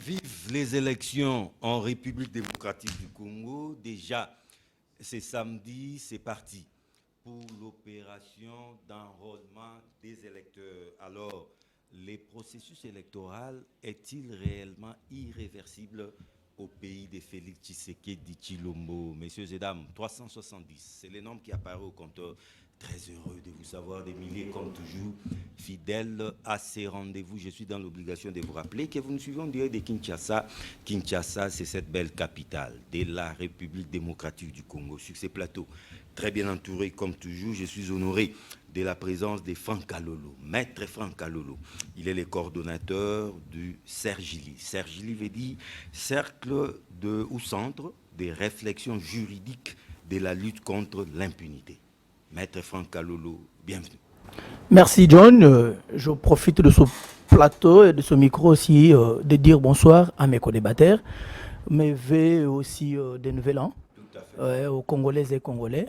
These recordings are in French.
Vive les élections en République démocratique du Congo. Déjà, c'est samedi, c'est parti pour l'opération d'enrôlement des électeurs. Alors, les processus électoraux est-il réellement irréversible au pays de Félix Tshisekedi Tshilombo? Messieurs et dames, 370, c'est le nombre qui apparaît au compteur. Très heureux de vous savoir des milliers, comme toujours, fidèles à ces rendez-vous. Je suis dans l'obligation de vous rappeler que vous nous suivez en direct de Kinshasa. Kinshasa, c'est cette belle capitale de la République démocratique du Congo. Sur ces plateaux, très bien entouré, comme toujours, je suis honoré de la présence de Franck Alolo, maître Franck Alolo. Il est le coordonnateur du CERGILI. CERGILI veut dire Cercle ou Centre de réflexion juridique de la lutte contre l'impunité. Maître Franck Alolo, bienvenue. Merci John. Je profite de ce plateau et de ce micro aussi de dire bonsoir à mes co-débatteurs, mes vœux aussi de nouvel an aux Congolaises et Congolais.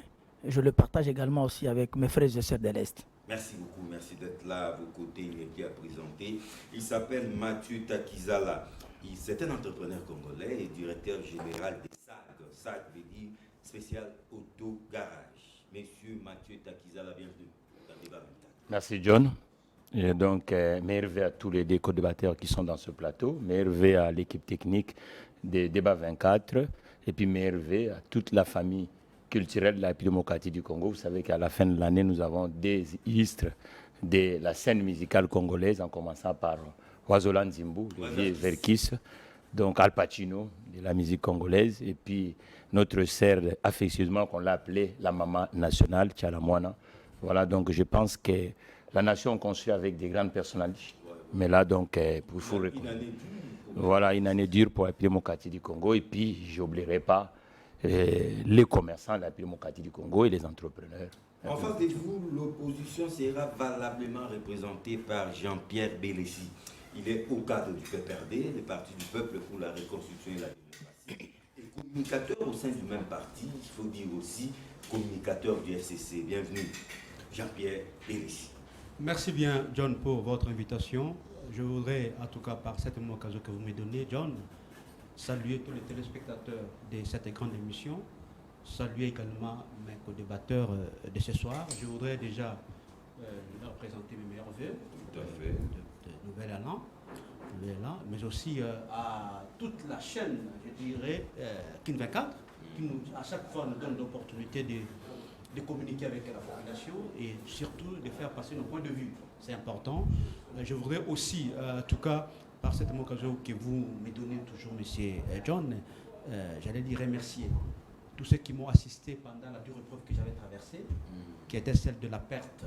Je le partage également aussi avec mes frères et sœurs de l'Est. Merci beaucoup, merci d'être là à vos côtés. Il est bien présenté. Il s'appelle Mathieu Takizala. C'est un entrepreneur congolais et directeur général des SAG. SAG veut dire Spécial Auto Garage. Monsieur Mathieu Takizala, bienvenue dans Débat 24. Merci John. Et donc, merveille à tous les deux co-débatteurs qui sont dans ce plateau, merveille à l'équipe technique des Débats 24, et puis merveille à toute la famille culturelle de la République démocratique du Congo. Vous savez qu'à la fin de l'année, nous avons des illustres de la scène musicale congolaise, en commençant par Wazola Nzimbu, Olivier Verkis, donc Al Pacino de la musique congolaise, et puis notre sœur affectueusement qu'on l'a appelée la maman nationale, Tchalamouana. Voilà, donc je pense que la nation construit avec des grandes personnalités. Mais là, donc, il faut voilà, une année dure pour la République démocratique du Congo. Et puis, je n'oublierai pas les commerçants de la République démocratique du Congo et les entrepreneurs. En face de vous, l'opposition sera valablement représentée par Jean-Pierre Bélessi. Il est au cadre du PPRD, le Parti du Peuple pour la Reconstruction et la Démocratie. Et communicateur au sein du même parti, il faut dire aussi communicateur du FCC. Bienvenue, Jean-Pierre Bélessi. Merci bien, John, pour votre invitation. Je voudrais, en tout cas par cette même occasion que vous me donnez, John, saluer tous les téléspectateurs de cette grande émission, saluer également mes co-débatteurs de ce soir. Je voudrais déjà leur présenter mes meilleurs vœux de nouvel an, mais aussi à toute la chaîne, je dirais, Kin 24, qui nous, à chaque fois nous donne l'opportunité de communiquer avec la population et surtout de faire passer nos points de vue. C'est important. Je voudrais aussi, en tout cas, par cette même occasion que vous me donnez toujours, M. John, j'allais dire remercier tous ceux qui m'ont assisté pendant la dure épreuve que j'avais traversée, qui était celle de la perte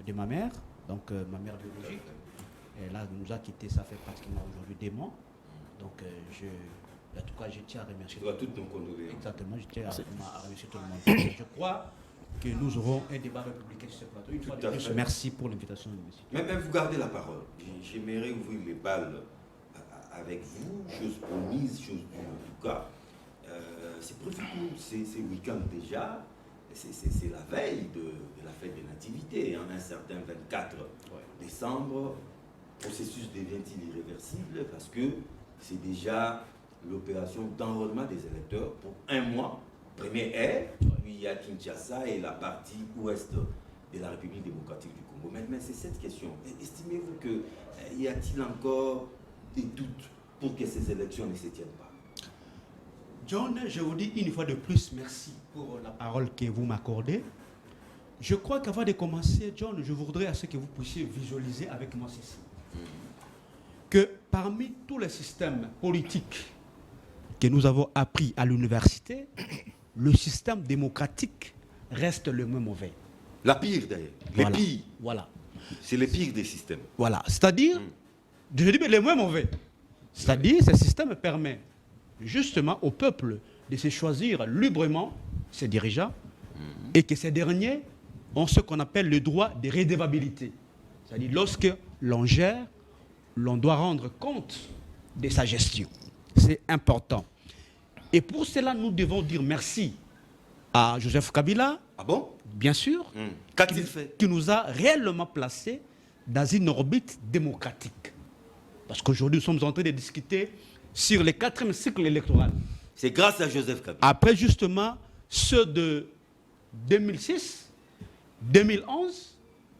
de ma mère, donc ma mère biologique. Et là, elle nous a quittés, ça fait pratiquement aujourd'hui des mois. Donc, en tout cas, je tiens à remercier. Tu dois toutes nos condoléances. Exactement, je tiens à remercier tout le monde. Je crois que nous aurons un débat républicain sur ce plateau. Une fois de plus, merci pour l'invitation. Mais vous gardez la parole. J'aimerais ouvrir les balles avec vous, chose promise, chose due. En tout cas, c'est prévu pour ces week-ends déjà. C'est la veille de la fête des nativités, un certain 24 décembre. Le processus devient-il irréversible parce que c'est déjà l'opération d'enrôlement des électeurs pour un mois. Premier est, puis il y a Kinshasa et la partie ouest de la République démocratique du Congo. Mais c'est cette question. Estimez-vous qu'il y a-t-il encore des doutes pour que ces élections ne se tiennent pas? John, je vous dis une fois de plus merci pour la parole que vous m'accordez. Je crois qu'avant de commencer, John, je voudrais à ce que vous puissiez visualiser avec moi ceci. Que parmi tous les systèmes politiques que nous avons appris à l'université, le système démocratique reste le moins mauvais. La pire d'ailleurs. Les pires. Voilà. C'est le pire des systèmes. Voilà. C'est-à-dire, je dis mais le moins mauvais. C'est-à-dire, ce système permet justement au peuple de se choisir librement ses dirigeants et que ces derniers ont ce qu'on appelle le droit de redevabilité. C'est-à-dire, lorsque l'on gère, l'on doit rendre compte de sa gestion. C'est important. Et pour cela, nous devons dire merci à Joseph Kabila. Ah bon? Bien sûr. Qu'a-t-il fait? Qui nous a réellement placés dans une orbite démocratique. Parce qu'aujourd'hui, nous sommes en train de discuter sur le 4e cycle électoral. C'est grâce à Joseph Kabila. Après, justement, ceux de 2006, 2011,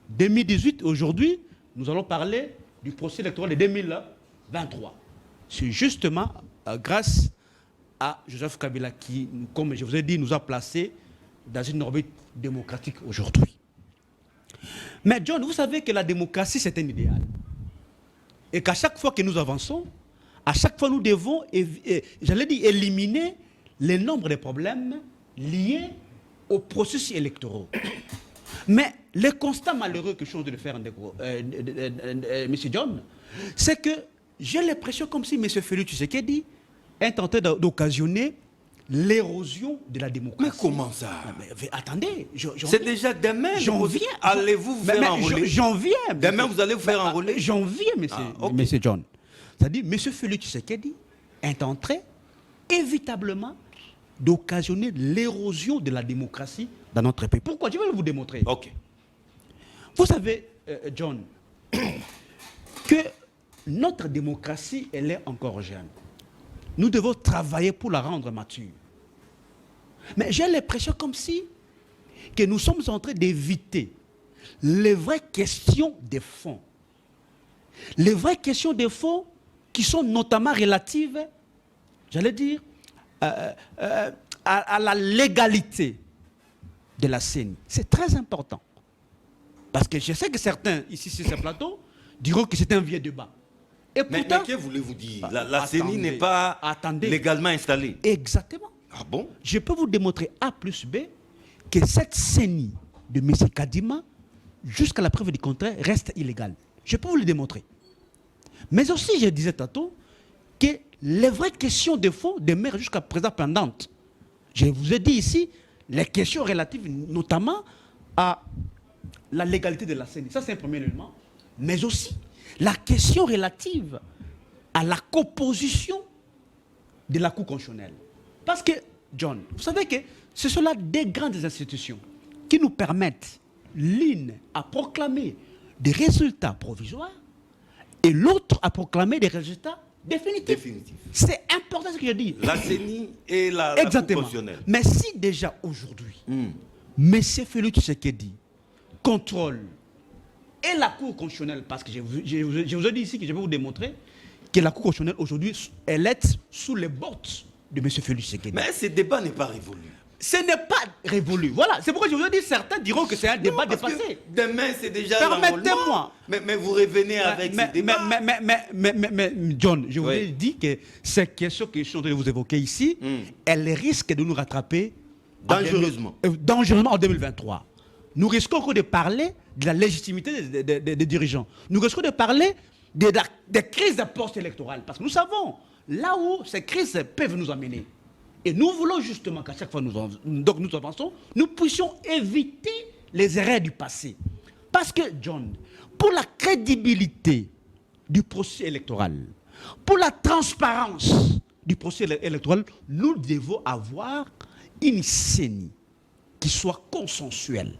2018, aujourd'hui, nous allons parler du procès électoral de 2023. C'est justement grâce à Joseph Kabila qui, comme je vous ai dit, nous a placés dans une orbite démocratique aujourd'hui. Mais John, vous savez que la démocratie, c'est un idéal. Et qu'à chaque fois que nous avançons, à chaque fois nous devons, j'allais dire, éliminer le nombre de problèmes liés aux processus électoraux. Mais le constat malheureux que je suis en train de faire, M. John, c'est que j'ai l'impression comme si M. Félix Tshisekedi est en train d'occasionner l'érosion de la démocratie. Mais comment ça? Mais attendez, c'est déjà demain. Allez-vous vous faire enrôler? J'en viens. Demain, vous allez vous faire enrôler? J'en viens, monsieur John. C'est-à-dire, M. Félix Tshisekedi est en train, évitablement, d'occasionner l'érosion de la démocratie dans notre pays. Pourquoi? Je vais vous démontrer. Ok. Vous savez, John, que notre démocratie, elle est encore jeune. Nous devons travailler pour la rendre mature. Mais j'ai l'impression comme si que nous sommes en train d'éviter les vraies questions de fond. Les vraies questions de fond qui sont notamment relatives, j'allais dire, à la légalité de la CENI. C'est très important. Parce que je sais que certains, ici sur ce plateau, diront que c'est un vieux débat. Et pourtant, mais que voulez-vous dire? La CENI n'est pas légalement installée. Exactement. Ah bon? Je peux vous démontrer A plus B que cette CENI de M. Kadima, jusqu'à la preuve du contraire, reste illégale. Je peux vous le démontrer. Mais aussi, je disais tantôt que les vraies questions de fond demeurent jusqu'à présent pendantes. Je vous ai dit ici les questions relatives notamment à la légalité de la CENI. Ça, c'est un premier élément. Mais aussi la question relative à la composition de la Cour constitutionnelle. Parce que, John, vous savez que ce sont là des grandes institutions qui nous permettent, l'une à proclamer des résultats provisoires et l'autre à proclamer des résultats définitifs. C'est important ce que je dis. La CENI et la Cour constitutionnelle. Mais si déjà aujourd'hui, M. Félix Tshisekedi contrôle et la Cour constitutionnelle, parce que je vous ai dit ici que je vais vous démontrer que la Cour constitutionnelle aujourd'hui, elle est sous les bottes de M. Félix Tshisekedi. Mais ce débat n'est pas révolu. Ce n'est pas révolu. Voilà, c'est pourquoi je vous ai dit, certains diront que c'est un débat dépassé. Demain, c'est déjà permettez-moi. Mais vous revenez avec ce débat. Mais John, je vous ai dit que ces questions que je suis en train de vous évoquer ici, elles risquent de nous rattraper dangereusement. Dangereusement en 2023. Nous risquons encore de parler de la légitimité des dirigeants. Nous risquons de parler des crises post-électorales. Parce que nous savons là où ces crises peuvent nous amener. Et nous voulons justement qu'à chaque fois nous avançons, nous puissions éviter les erreurs du passé. Parce que, John, pour la crédibilité du processus électoral, pour la transparence du processus électoral, nous devons avoir une CENI qui soit consensuelle.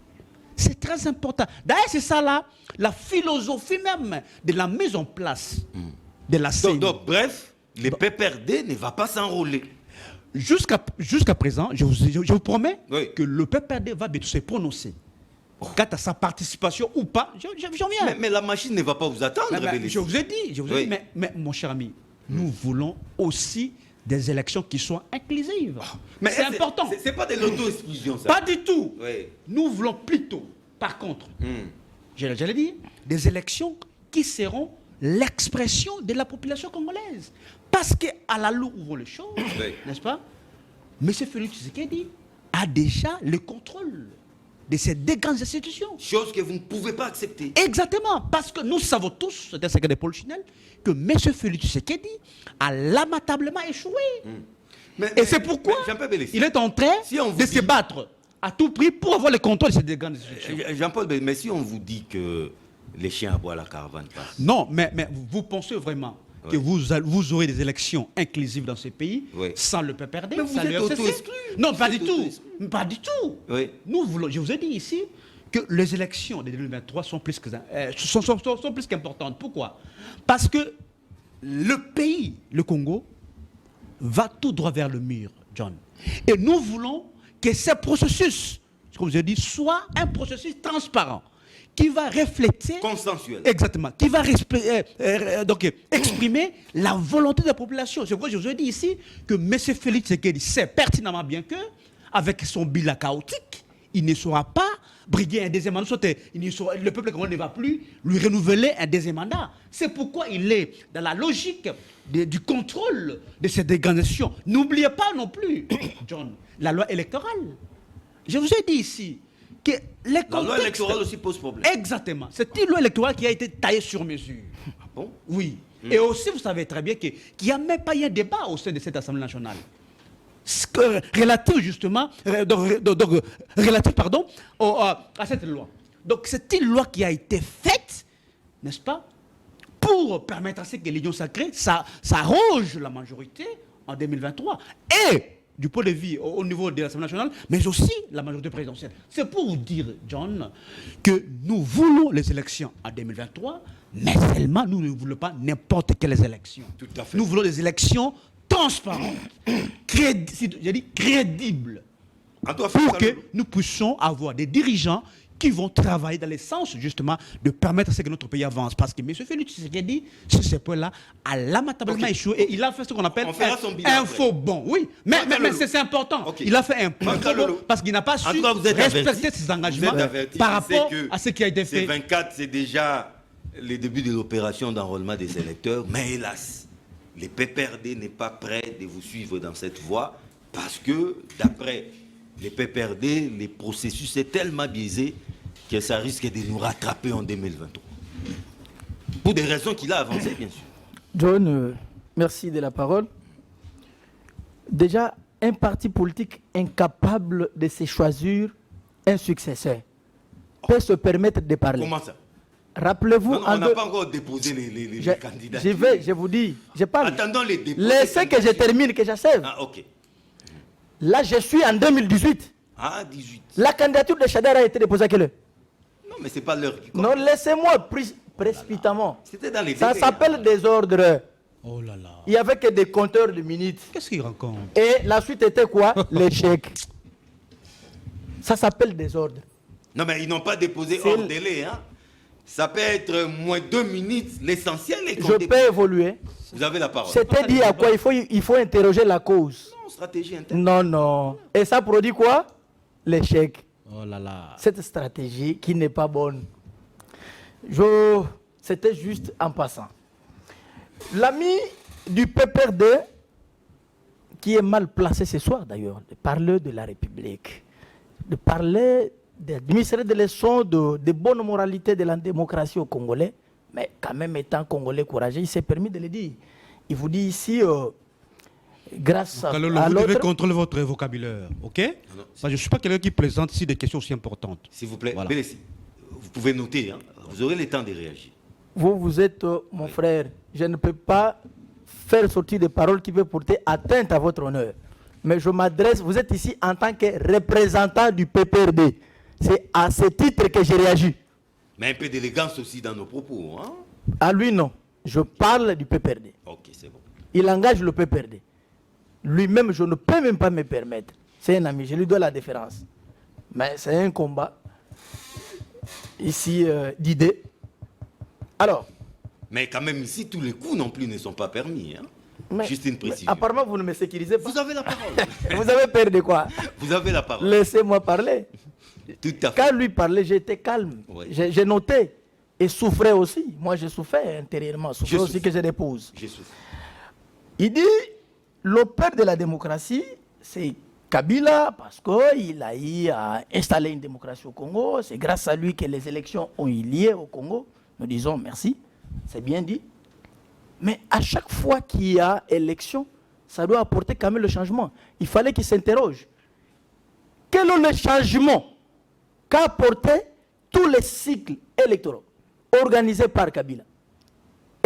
C'est très important. D'ailleurs, c'est ça là, la philosophie même de la mise en place de la CENI. Donc, bref, le PPRD ne va pas s'enrôler. Jusqu'à présent, je vous promets que le PPRD va bientôt se prononcer. Quant à sa participation ou pas, j'en viens. Mais la machine ne va pas vous attendre. Je vous ai dit, mais mon cher ami, nous voulons aussi des élections qui soient inclusives. Mais c'est important. Ce n'est pas de l'auto-exclusion, ça. Pas du tout. Nous voulons plutôt, par contre, j'allais dire, des élections qui seront l'expression de la population congolaise. Parce qu'à la loupe où vont les choses, n'est-ce pas? M. Félix Tshisekedi a déjà le contrôle de ces deux grandes institutions. Chose que vous ne pouvez pas accepter. Exactement, parce que nous savons tous, c'est un secret de Polichinelle, que M. Félix Tshisekedi a lamentablement échoué. Et c'est pourquoi il est en train de se battre à tout prix pour avoir le contrôle de ces deux grandes institutions. Jean-Paul, mais si on vous dit que les chiens aboient, la caravane passe. Non, mais vous pensez vraiment que vous aurez des élections inclusives dans ce pays sans le PPRD, mais vous êtes auto-exclu. Non, pas du tout. Pas du tout. Nous voulons, je vous ai dit ici que les élections de 2023 sont plus qu'importantes. Pourquoi? Parce que le pays, le Congo, va tout droit vers le mur, John. Et nous voulons que ce processus, comme je dis, soit un processus transparent, qui va refléter... Consensuel. Exactement. Qui va exprimer la volonté de la population. C'est pourquoi je vous ai dit ici que M. Félix Tshisekedi sait pertinemment bien que, avec son bilan chaotique, il ne saura pas briguer un deuxième mandat. Le peuple congolais ne va plus lui renouveler un deuxième mandat. C'est pourquoi il est dans la logique du contrôle de cette dégradation. N'oubliez pas non plus, John, la loi électorale. Je vous ai dit ici que les contextes... La loi électorale aussi pose problème. Exactement. C'est une loi électorale qui a été taillée sur mesure. Ah bon? Oui. Et aussi, vous savez très bien qu'il n'y a même pas eu un débat au sein de cette Assemblée nationale. Relatif justement, relatif à cette loi. Donc c'est une loi qui a été faite, n'est-ce pas, pour permettre à ce que l'Union sacrée s'arroge la majorité en 2023. Et du point de vue au niveau de l'Assemblée nationale, mais aussi la majorité présidentielle. C'est pour vous dire, John, que nous voulons les élections en 2023, mais seulement nous ne voulons pas n'importe quelles élections. Tout à fait. Nous voulons des élections transparentes, crédibles, pour que nous puissions avoir des dirigeants qui vont travailler dans le sens justement de permettre à ce que notre pays avance. Parce que M. Félix Tshisekedi, sur ce point-là, a lamentablement échoué et il a fait ce qu'on appelle un faux bon. Oui, mais c'est important. Okay. Il a fait un faux bon parce qu'il n'a pas su respecter ses engagements par rapport à ce qui a été fait. 24, c'est déjà le début de l'opération d'enrôlement des électeurs, mais hélas, le PPRD n'est pas prêt de vous suivre dans cette voie parce que, d'après les PPRD, le processus est tellement biaisé que ça risque de nous rattraper en 2023. Pour des raisons qu'il a avancées, bien sûr. John, merci de la parole. Déjà, un parti politique incapable de se choisir un successeur peut se permettre de parler. Comment ça? Rappelez-vous... On n'a pas encore déposé les candidats. Je vous dis, je parle. Attendons les dépôts. Laissez que je termine, que j'achève. Ah, ok. Là, je suis en 2018. Ah, 18. La candidature de Chadera a été déposée à quelle heure? Non, mais c'est pas l'heure qui compte. Non, laissez-moi précipitamment. C'était dans les Ça s'appelle désordre. Oh là là. Il n'y avait que des compteurs de minutes. Qu'est-ce qu'il raconte? Et la suite était quoi? L'échec. Ça s'appelle désordre. Non, mais ils n'ont pas déposé hors délai, hein. Ça peut être moins 2 minutes, l'essentiel est compté. Je peux évoluer. Vous avez la parole. C'était dit à quoi? Il faut interroger la cause. Non, stratégie interne. Non. Et ça produit quoi? L'échec. Oh là là. Cette stratégie qui n'est pas bonne. C'était juste en passant. L'ami du PPRD, qui est mal placé ce soir d'ailleurs, de parler de la République, de parler d'administrer des leçons de bonne moralité de la démocratie au Congolais, mais quand même étant Congolais courageux, il s'est permis de le dire. Il vous dit ici, grâce à l'autre... Vous devez contrôler votre vocabulaire, ok? Je ne suis pas quelqu'un qui présente ici des questions aussi importantes. S'il vous plaît, voilà. Bélési, vous pouvez noter, hein, vous aurez le temps de réagir. Vous êtes mon frère. Je ne peux pas faire sortir des paroles qui peuvent porter atteinte à votre honneur. Mais je m'adresse, vous êtes ici en tant que représentant du PPRD. C'est à ce titre que j'ai réagi. Mais un peu d'élégance aussi dans nos propos, hein? À lui, non. Je parle du PPRD. Ok, c'est bon. Il engage le PPRD. Lui-même, je ne peux même pas me permettre. C'est un ami, je lui dois la déférence. Mais c'est un combat, ici, d'idées. Alors. Mais quand même, ici, tous les coups non plus ne sont pas permis, hein? Juste une précision. Apparemment, vous ne me sécurisez pas. Vous avez la parole. Vous avez peur de quoi? Vous avez la parole. Laissez-moi parler. Tout à fait. Quand lui parlait, j'étais calme. Oui. J'ai noté. Et souffrais aussi. Moi, je souffrais intérieurement. Souffrais aussi que je dépose. Il dit, le père de la démocratie, c'est Kabila, parce qu'il a eu à installer une démocratie au Congo. C'est grâce à lui que les élections ont eu lieu au Congo. Nous disons merci. C'est bien dit. Mais à chaque fois qu'il y a élection, ça doit apporter quand même le changement. Il fallait qu'il s'interroge. Quel est le changement qu'a apporté tous les cycles électoraux organisés par Kabila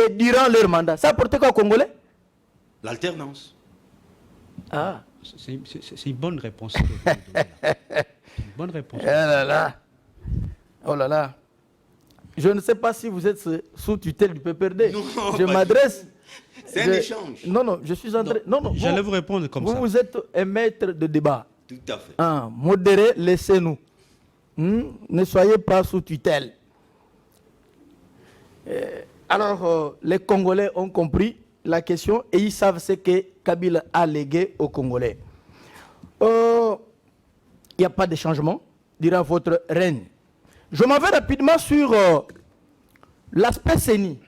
et durant leur mandat? Ça a apporté quoi aux Congolais? L'alternance. Ah. C'est une bonne réponse. Une bonne réponse. Oh là là. Oh là là. Je ne sais pas si vous êtes sous tutelle du PPRD. Non, je m'adresse C'est un échange. Non, je suis en train... Non, j'allais vous répondre comme ça. Vous êtes un maître de débat. Tout à fait. Modérez, laissez-nous. Ne soyez pas sous tutelle. Alors, les Congolais ont compris la question et ils savent ce que Kabila a légué aux Congolais. Il n'y a pas de changement durant votre règne. Je m'en vais rapidement sur l'aspect CENI.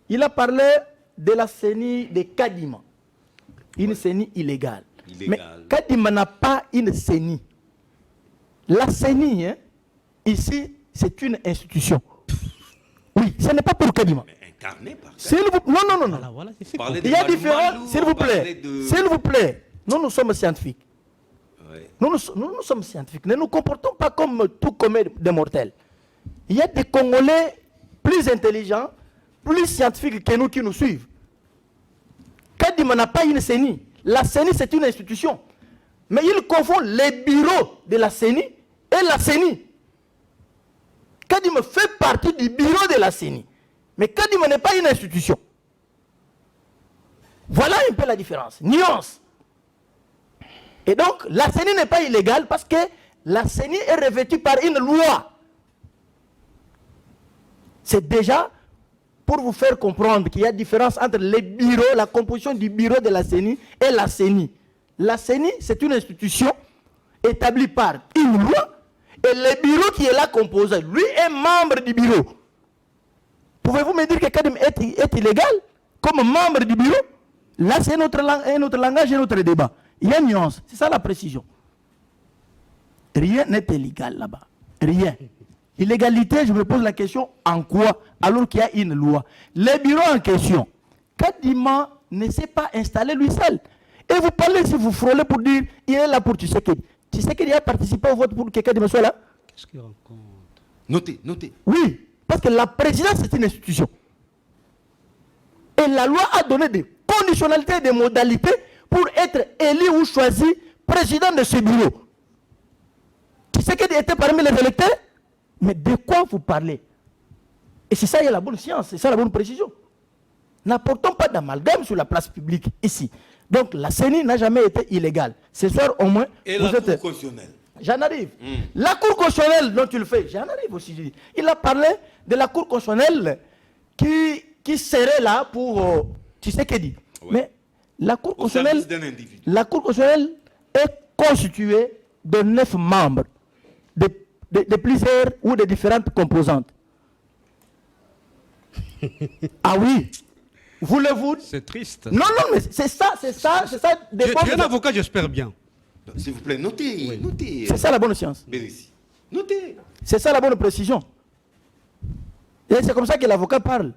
Il a parlé de la CENI de Kadima. Une CENI illégale. Mais Kadima n'a pas une CENI. La CENI, ici, c'est une institution. Oui, ce n'est pas pour Kadima. Mais incarné par Non. Voilà, Il y a différents... S'il vous plaît. Nous sommes scientifiques. Ouais. Nous sommes scientifiques. Ne nous comportons pas comme des mortels. Il y a des Congolais plus intelligents, plus scientifiques que nous qui nous suivent. Kadima n'a pas une CENI. La CENI, c'est une institution. Mais il confond les bureaux de la CENI et la CENI. Kadima fait partie du bureau de la CENI. Mais Kadima n'est pas une institution. Voilà un peu la différence. Nuance. Et donc, la CENI n'est pas illégale parce que la CENI est revêtue par une loi. C'est déjà pour vous faire comprendre qu'il y a différence entre les bureaux, la composition du bureau de la CENI et la CENI. La CENI, c'est une institution établie par une loi et le bureau qui est là composé, lui est membre du bureau. Pouvez-vous me dire que Kadim est illégal comme membre du bureau? Là, c'est notre langage et notre débat. Il y a une nuance, c'est ça la précision. Rien n'est illégal là-bas. Rien. Illégalité, je me pose la question, en quoi? Alors qu'il y a une loi. Les bureaux en question, Kadima ne s'est pas installé lui seul. Et vous parlez, si vous frôlez pour dire, il est là pour Tshisekedi. Tshisekedi a participé au vote pour que Kadima soit là. Qu'est-ce qu'il raconte? Notez. Oui, parce que la présidence, c'est une institution. Et la loi a donné des conditionnalités, des modalités pour être élu ou choisi président de ce bureau. Tshisekedi était parmi les électeurs. Mais de quoi vous parlez? Et c'est ça, il y a la bonne science, c'est ça la bonne précision. N'apportons pas d'amalgame sur la place publique ici. Donc la CENI n'a jamais été illégale. Ce soir au moins... Et la Cour constitutionnelle? J'en arrive. La Cour constitutionnelle dont tu le fais, j'en arrive aussi. Il a parlé de la Cour constitutionnelle qui serait là pour Tshisekedi. Ouais. Mais la Cour constitutionnelle est constituée de 9 membres. De plusieurs ou de différentes composantes. Ah oui. Voulez-vous... C'est triste. Non, mais c'est ça. Tu es un avocat, j'espère bien. S'il vous plaît, notez. Oui. Notez. C'est ça la bonne science. Bérécie. Notez. C'est ça la bonne précision. Et c'est comme ça que l'avocat parle.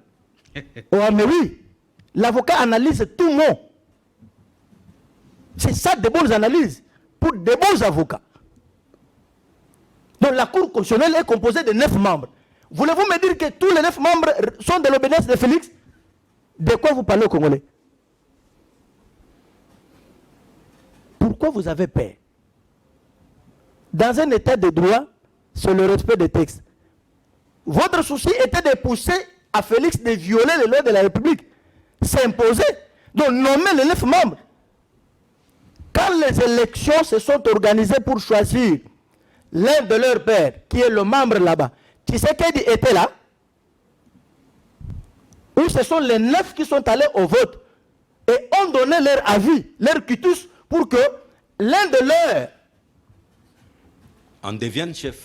Oh, mais oui. L'avocat analyse tout mot. C'est ça de bonnes analyses pour de bons avocats. Donc la Cour constitutionnelle est composée de 9 membres. Voulez-vous me dire que tous les 9 membres sont de l'obédience de Félix? De quoi vous parlez aux Congolais? Pourquoi vous avez peur? Dans un état de droit, c'est le respect des textes. Votre souci était de pousser à Félix de violer les lois de la République. S'imposer. Donc nommer les 9 membres. Quand les élections se sont organisées pour choisir l'un de leurs pères, qui est le membre là-bas, Tshisekedi était là, ou ce sont les 9 qui sont allés au vote et ont donné leur avis, leur quitus, pour que l'un de leurs en devienne chef.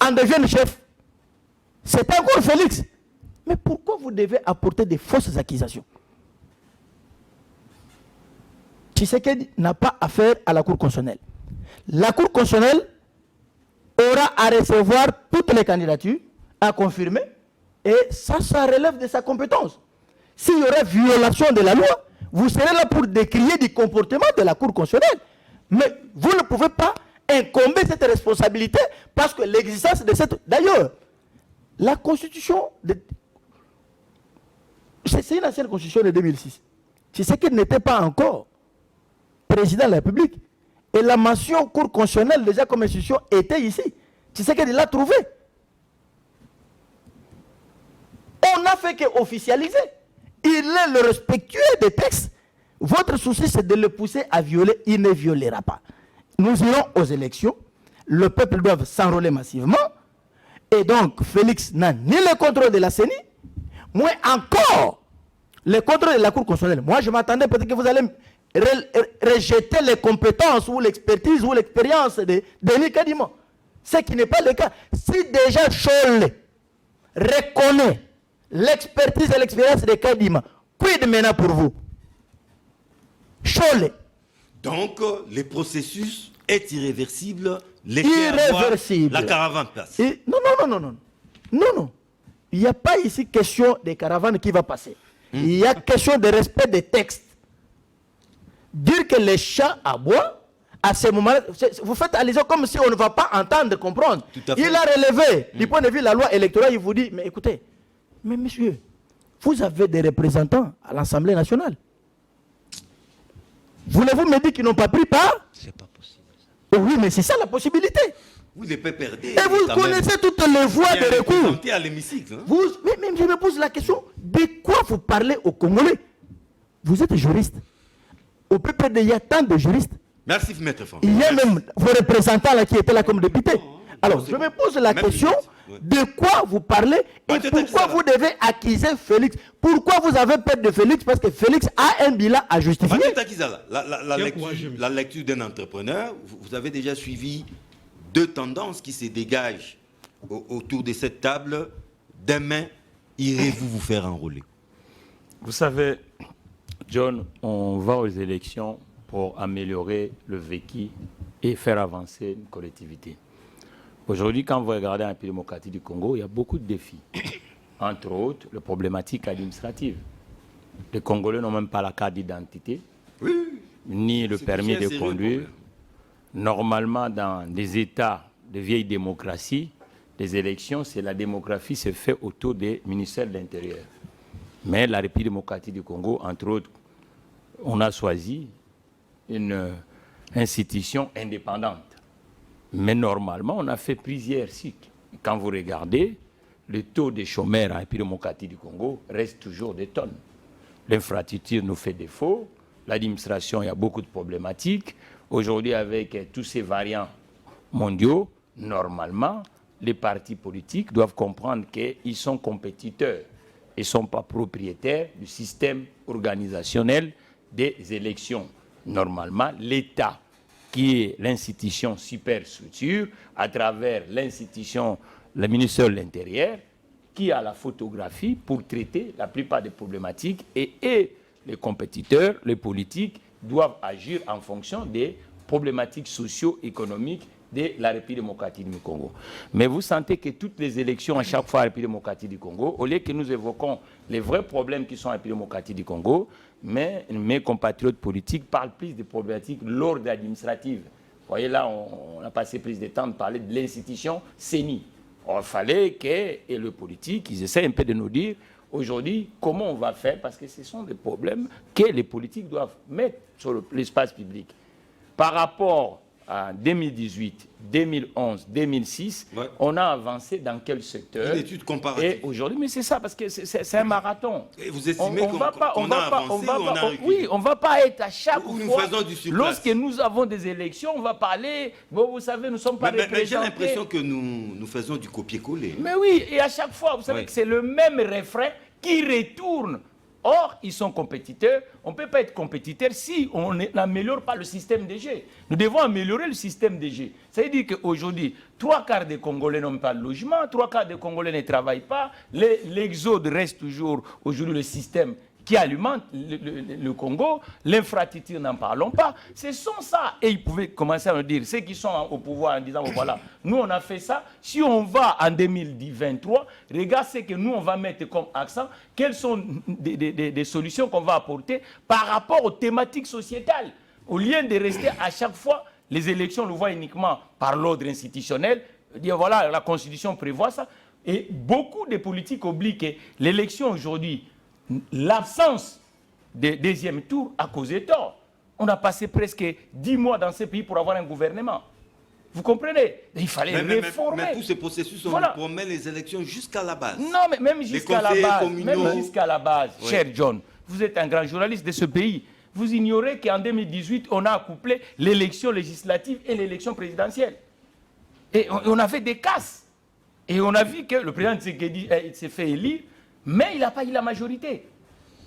C'est encore Félix. Mais pourquoi vous devez apporter des fausses accusations? Tshisekedi n'a pas affaire à la Cour constitutionnelle. La Cour constitutionnelle aura à recevoir toutes les candidatures, à confirmer, et ça relève de sa compétence. S'il y aurait violation de la loi, vous serez là pour décrier du comportement de la Cour constitutionnelle. Mais vous ne pouvez pas incomber cette responsabilité parce que l'existence de cette... D'ailleurs, la constitution... C'est une ancienne constitution de 2006. C'est ce qui n'était pas encore président de la République. Et la mention Cour constitutionnelle déjà comme institution était ici. C'est ce qu'il l'a trouvé. On n'a fait qu'officialiser. il est le respectueux des textes. Votre souci, c'est de le pousser à violer. Il ne violera pas. Nous irons aux élections. Le peuple doit s'enrôler massivement. Et donc, Félix n'a ni le contrôle de la CENI, moins encore le contrôle de la Cour constitutionnelle. Moi, je m'attendais peut-être que vous allez rejeter les compétences ou l'expertise ou l'expérience de Denis Kadima. Ce qui n'est pas le cas. Si déjà Scholl reconnaît l'expertise et l'expérience de Kadima, quid maintenant pour vous? Scholl. Donc, le processus est irréversible. Irréversible. La caravane passe. Non. Il n'y a pas ici question de caravane qui va passer. Il y a question de respect des textes. Dire que les chats aboient, à ce moment-là, vous faites allusion comme si on ne va pas entendre, comprendre. Il a relevé, du point de vue de la loi électorale, il vous dit, mais écoutez, mais monsieur, vous avez des représentants à l'Assemblée nationale. Voulez-vous me dire qu'ils n'ont pas pris part? C'est pas possible. Oui, mais c'est ça la possibilité. Vous les perdez. Et vous connaissez toutes les voies de recours. À l'hémicycle. Hein? Mais je me pose la question, de quoi vous parlez aux Congolais? Vous êtes juriste. Au PPD, il y a tant de juristes. Merci, Maître Franck. Il y a même vos représentants là qui étaient là comme députés. Alors, je me pose la question, de quoi vous parlez et pourquoi vous devez accuser Félix? Pourquoi vous avez peur de Félix? Parce que Félix a un bilan à justifier. La lecture d'un entrepreneur, vous avez déjà suivi deux tendances qui se dégagent autour de cette table. Demain, irez-vous vous faire enrôler? Vous savez, John, on va aux élections pour améliorer le vécu et faire avancer une collectivité. Aujourd'hui, quand vous regardez un pays démocratique du Congo, il y a beaucoup de défis. Entre autres, les problématiques administratives. Les Congolais n'ont même pas la carte d'identité, ni le permis de conduire. Normalement, dans des États de vieille démocratie, les élections, c'est la démographie se fait autour des ministères de l'Intérieur. Mais la République démocratique du Congo, entre autres, on a choisi une institution indépendante. Mais normalement, on a fait plusieurs cycles. Quand vous regardez, le taux de chômeurs en République démocratique du Congo reste toujours des tonnes. L'infrastructure nous fait défaut. L'administration, il y a beaucoup de problématiques. Aujourd'hui, avec tous ces variants mondiaux, normalement, les partis politiques doivent comprendre qu'ils sont compétiteurs et ne sont pas propriétaires du système organisationnel des élections. Normalement, l'État, qui est l'institution superstructure, à travers l'institution, le ministère de l'Intérieur, qui a la photographie pour traiter la plupart des problématiques et les compétiteurs, les politiques, doivent agir en fonction des problématiques socio-économiques de la République démocratique du Congo. Mais vous sentez que toutes les élections, à chaque fois à la République démocratique du Congo, au lieu que nous évoquons les vrais problèmes qui sont à la République démocratique du Congo, mais mes compatriotes politiques parlent plus des problématiques lourdes administratives. Vous voyez là, on a passé plus de temps de parler de l'institution CENI. Il fallait que le politique, ils essaient un peu de nous dire aujourd'hui comment on va faire, parce que ce sont des problèmes que les politiques doivent mettre sur l'espace public. Par rapport à 2018, 2011, 2006, on a avancé dans quel secteur? Une étude comparative. Et aujourd'hui, mais c'est ça, parce que c'est un marathon. Et vous estimez qu'on a avancé ou on a reculé? Oui, on ne va pas être à chaque fois. Nous faisons du surplace. Lorsque nous avons des élections, on va parler. Bon, vous savez, nous ne sommes pas représentés. Mais j'ai l'impression que nous faisons du copier-coller. Mais oui, et à chaque fois, vous savez que c'est le même refrain qui retourne. Or, ils sont compétiteurs. On ne peut pas être compétiteur si on n'améliore pas le système DG. Nous devons améliorer le système DG. Ça veut dire qu'aujourd'hui, 3/4 des Congolais n'ont pas de logement, 3/4 des Congolais ne travaillent pas. L'exode reste toujours aujourd'hui le système qui alimente le Congo. L'infrastructure, n'en parlons pas. Ce sont ça. Et ils pouvaient commencer à nous dire, ceux qui sont au pouvoir en disant, oh, voilà, nous on a fait ça. Si on va en 2023, regarde ce que nous on va mettre comme accent. Quelles sont des solutions qu'on va apporter par rapport aux thématiques sociétales. Au lieu de rester à chaque fois, les élections, on le voit uniquement par l'ordre institutionnel. Dire, voilà, la Constitution prévoit ça. Et beaucoup de politiques oublient que l'élection aujourd'hui, l'absence de deuxième tour a causé tort. On a passé presque 10 mois dans ce pays pour avoir un gouvernement. Vous comprenez? Il fallait réformer. Mais tout ce processus, on Voilà. promet les élections jusqu'à la base. Non, mais même jusqu'à la conseillers base, communaux. Oui. cher John, vous êtes un grand journaliste de ce pays. Vous ignorez qu'en 2018, on a accouplé l'élection législative et l'élection présidentielle. Et on a fait des casses. Et on a vu que le président Tshisekedi s'est fait élire, mais il n'a pas eu la majorité.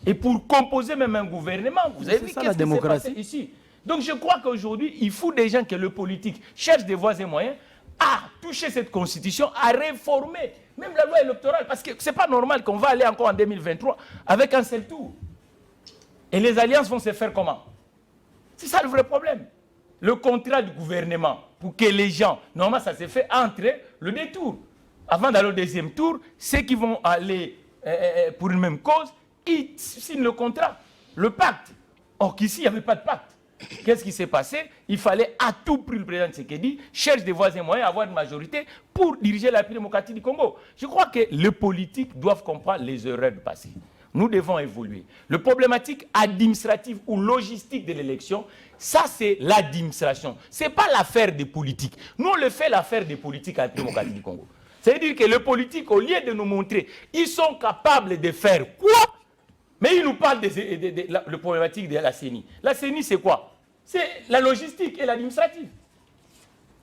Et pour composer même un gouvernement, vous avez vu ça, qu'est-ce qui s'est passé ici. Donc je crois qu'aujourd'hui, il faut des gens que le politique cherche des voies et moyens à toucher cette constitution, à réformer même la loi électorale. Parce que ce n'est pas normal qu'on va aller encore en 2023 avec un seul tour. Et les alliances vont se faire comment? C'est ça le vrai problème. Le contrat du gouvernement, pour que les gens, normalement ça s'est fait entre le deux tours. Avant d'aller au deuxième tour, ceux qui vont aller pour une même cause, ils signent le contrat, le pacte. Or qu'ici, il n'y avait pas de pacte. Qu'est-ce qui s'est passé? Il fallait à tout prix, le président Tshisekedi cherche des voies et moyens, avoir une majorité pour diriger la République démocratique du Congo. Je crois que les politiques doivent comprendre les erreurs du passé. Nous devons évoluer. Le problématique administrative ou logistique de l'élection, ça c'est l'administration. Ce n'est pas l'affaire des politiques. Nous on le fait l'affaire des politiques à la République démocratique du Congo. C'est-à-dire que les politiques, au lieu de nous montrer, ils sont capables de faire quoi? Mais ils nous parlent de la problématique de la CENI. La CENI, c'est quoi? C'est la logistique et l'administratif.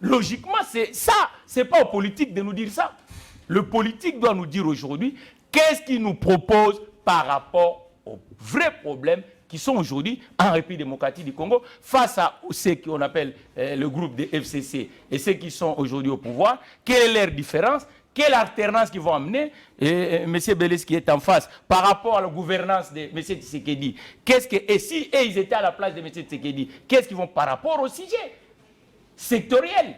Logiquement, c'est ça. Ce n'est pas aux politiques de nous dire ça. Le politique doit nous dire aujourd'hui qu'est-ce qu'il nous propose par rapport aux vrais problèmes qui sont aujourd'hui en République démocratique du Congo face à ceux qu'on appelle le groupe des FCC et ceux qui sont aujourd'hui au pouvoir. Quelle est leur différence? Quelle alternance qu'ils vont amener? M. Belès qui est en face par rapport à la gouvernance de M. Tshisekedi. Et si ils étaient à la place de M. Tshisekedi, qu'est-ce qu'ils vont par rapport au sujet sectoriel?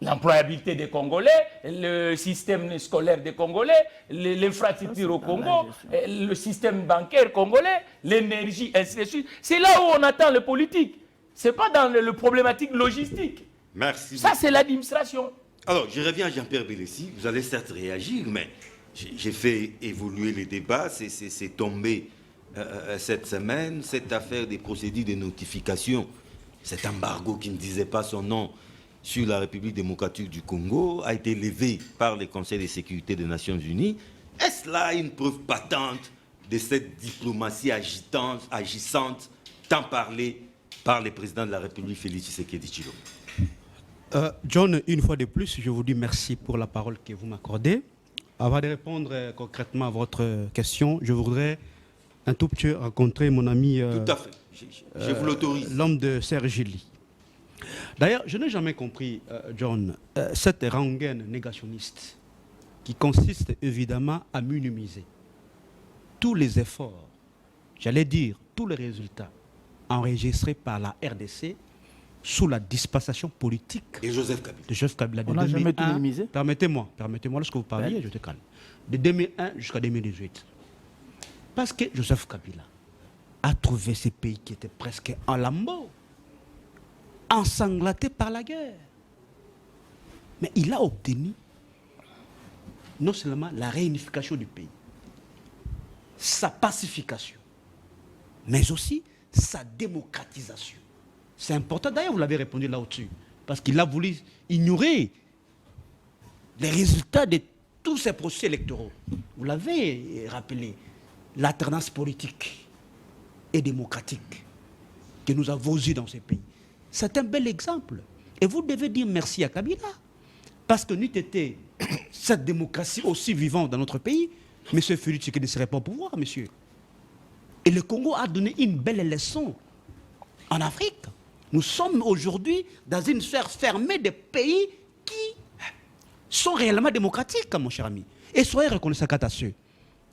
L'employabilité des Congolais, le système scolaire des Congolais, l'infrastructure au Congo, le système bancaire congolais, l'énergie, ainsi de suite. C'est là où on attend le politique. Ce n'est pas dans le problématique logistique. Merci. Ça, c'est l'administration. Alors, je reviens à Jean-Pierre Belessi. Vous allez certes réagir, mais j'ai fait évoluer les débats. C'est tombé cette semaine, cette affaire des procédures de notification, cet embargo qui ne disait pas son nom sur la République démocratique du Congo a été levé par le Conseil de sécurité des Nations Unies. Est-ce là une preuve patente de cette diplomatie agissante, tant parlée par le président de la République, Félix Tshisekedi Tshilombo? John, une fois de plus, je vous dis merci pour la parole que vous m'accordez. Avant de répondre concrètement à votre question, je voudrais un tout petit peu rencontrer mon ami... Tout à fait, je vous l'autorise. L'homme de Sergili. D'ailleurs, je n'ai jamais compris, John, cette rengaine négationniste qui consiste évidemment à minimiser tous les efforts, j'allais dire tous les résultats enregistrés par la RDC sous la dispensation politique de Joseph Kabila. On n'a jamais tout minimisé. Permettez-moi, lorsque vous parliez, je te calme. De 2001 jusqu'à 2018. Parce que Joseph Kabila a trouvé ces pays qui étaient presque en lambeaux, ensanglantés par la guerre. Mais il a obtenu non seulement la réunification du pays, sa pacification, mais aussi sa démocratisation. C'est important. D'ailleurs, vous l'avez répondu là-dessus. Parce qu'il a voulu ignorer les résultats de tous ces processus électoraux. Vous l'avez rappelé. L'alternance politique et démocratique que nous avons eue dans ces pays. C'est un bel exemple. Et vous devez dire merci à Kabila. Parce que n'eût été cette démocratie aussi vivante dans notre pays, M. Félix Tshisekedi ne serait pas au pouvoir, monsieur. Et le Congo a donné une belle leçon en Afrique. Nous sommes aujourd'hui dans une sphère fermée de pays qui sont réellement démocratiques, mon cher ami. Et soyez reconnaissants à ceux.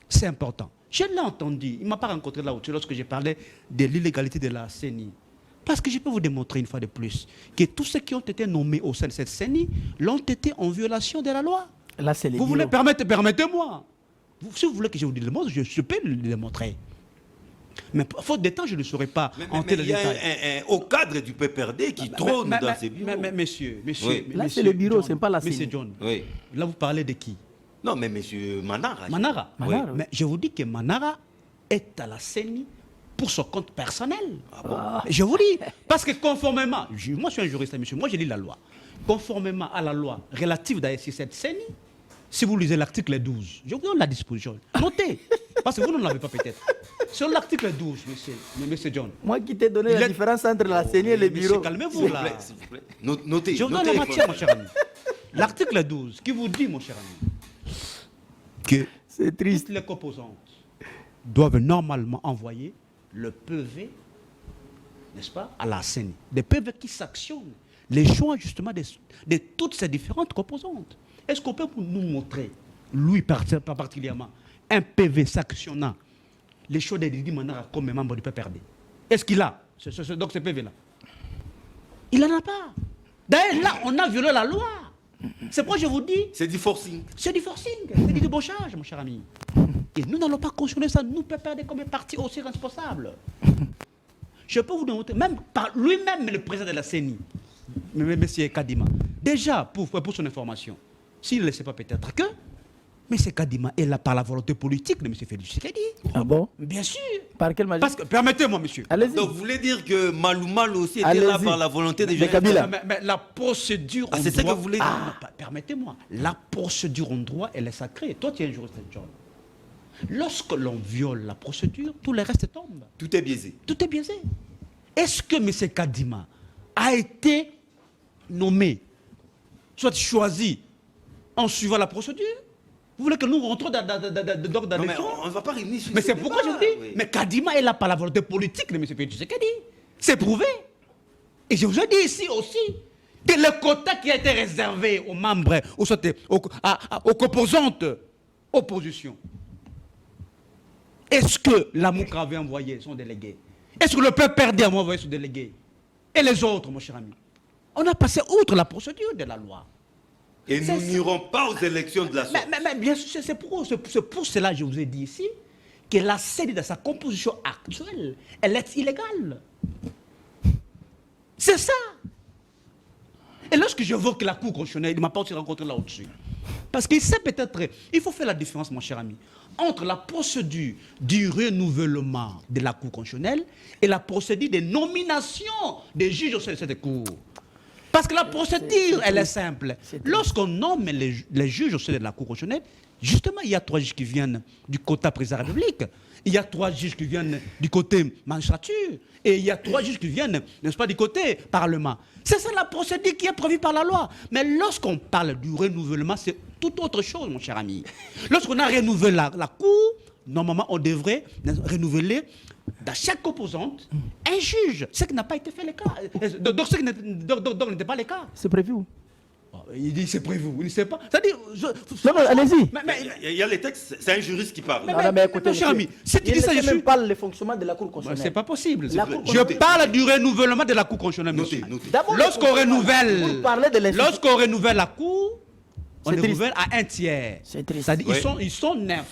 C'est important. Je l'ai entendu. Il ne m'a pas rencontré là-dessus lorsque j'ai parlé de l'illégalité de la CENI. Parce que je peux vous démontrer une fois de plus que tous ceux qui ont été nommés au sein de cette CENI l'ont été en violation de la loi. Là, c'est les vous voulez permettez-moi. Si vous voulez que je vous dise le mot, je peux le démontrer. Mais faute de temps, je ne saurais pas entrer dans les détails. Il y a un haut cadre du PPRD qui trône dans ces bureaux. Mais monsieur, oui. Là, c'est le bureau, ce n'est pas la CENI. Monsieur John, oui. Là, vous parlez de qui? Non, mais monsieur Manara. Manara. Oui. Mais je vous dis que Manara est à la CENI pour son compte personnel. Ah bon? Je vous dis, parce que conformément, moi je suis un juriste, monsieur, moi je lis la loi. conformément à la loi relative d'ailleurs sur cette CENI, si vous lisez l'article 12, je vous donne la disposition. Notez, parce que vous n'en avez pas peut-être. Sur l'article 12, monsieur John. Moi qui t'ai donné la différence entre la CENI et les bureaux. Calmez-vous là. S'il vous plaît. Notez. Je vous donne la matière, mon cher ami. L'article 12 qui vous dit, mon cher ami, que c'est triste. toutes les composantes doivent normalement envoyer le PV, n'est-ce pas, à la CENI. Des PV qui sanctionnent les choix justement de toutes ces différentes composantes. Est-ce qu'on peut nous montrer, lui particulièrement, un PV sanctionnant les choix de Didi Manara comme membre du PPRD? Est-ce qu'il a donc ce PV-là? Il n'en a pas. D'ailleurs, là, on a violé la loi. C'est pourquoi je vous dis... C'est du forcing. C'est du forcing, c'est du débauchage, mon cher ami. Et nous n'allons pas cautionner ça, nous PPRD comme un parti aussi responsable. Je peux vous démontrer, même par lui-même, le président de la CENI, M. Kadima, déjà, pour son information, s'il ne le sait pas peut-être que, M. Kadima est là par la volonté politique de M. Félix Tshisekedi. Ah bon? Bien sûr. Par quelle magie? Parce que, permettez-moi, monsieur. Allez-y. Donc vous voulez dire que Malou aussi était là par la volonté des gens. Kabila. Mais la procédure en c'est ça droit... que vous voulez dire? Permettez-moi. La procédure en droit, elle est sacrée. Toi, tu es un juriste, John. Lorsque l'on viole la procédure, tout le reste tombe. Tout est biaisé. Tout est biaisé. Est-ce que M. Kadima a été nommé, soit choisi, en suivant la procédure? Vous voulez que nous rentrons dans Non, mais les on ne va pas réunir sur Mais ce c'est pourquoi je débat, vous dis, oui. mais Kadima est là par la volonté politique de M. Félix Tshisekedi. C'est prouvé. Et je vous ai dit ici aussi que le quota qui a été réservé aux membres, aux composantes opposition, est-ce que la MOUC avait envoyé son délégué? Est-ce que le PPRD a envoyé son délégué? Et les autres, mon cher ami? On a passé outre la procédure de la loi. Et nous n'irons pas aux élections de la sorte. Mais bien sûr, c'est pour cela que je vous ai dit ici que la CENI, dans sa composition actuelle, elle est illégale. C'est ça. Et lorsque j'évoque la Cour constitutionnelle, il ne m'a pas aussi rencontré là au-dessus. Parce qu'il sait peut-être, il faut faire la différence, mon cher ami, entre la procédure du renouvellement de la Cour constitutionnelle et la procédure de nomination des juges au sein de cette Cour. Parce que la procédure, elle est simple. Lorsqu'on nomme les juges au sein de la Cour constitutionnelle, justement, il y a 3 juges qui viennent du quota président de la République. Il y a 3 juges qui viennent du côté magistrature. Et il y a 3 juges qui viennent, n'est-ce pas, du côté Parlement. C'est ça la procédure qui est prévue par la loi. Mais lorsqu'on parle du renouvellement, c'est tout autre chose, mon cher ami. Lorsqu'on a renouvelé la Cour, normalement, on devrait renouveler dans chaque composante un juge. Ce qui n'a pas été fait le cas. Donc, ce qui n'était pas le cas. C'est prévu où? Il dit c'est prévu, il ne sait pas. C'est-à-dire, non, mais allez-y. Il y a les textes, c'est un juriste qui parle. Mais écoutez, mon cher ami, si tu dis ça, je même suis... pas le fonctionnement de la Cour constitutionnelle. C'est pas possible. Je parle du renouvellement de la Cour constitutionnelle, monsieur. Lorsqu'on renouvelle la Cour, on renouvelle à 1/3. C'est-à-dire ils sont 9.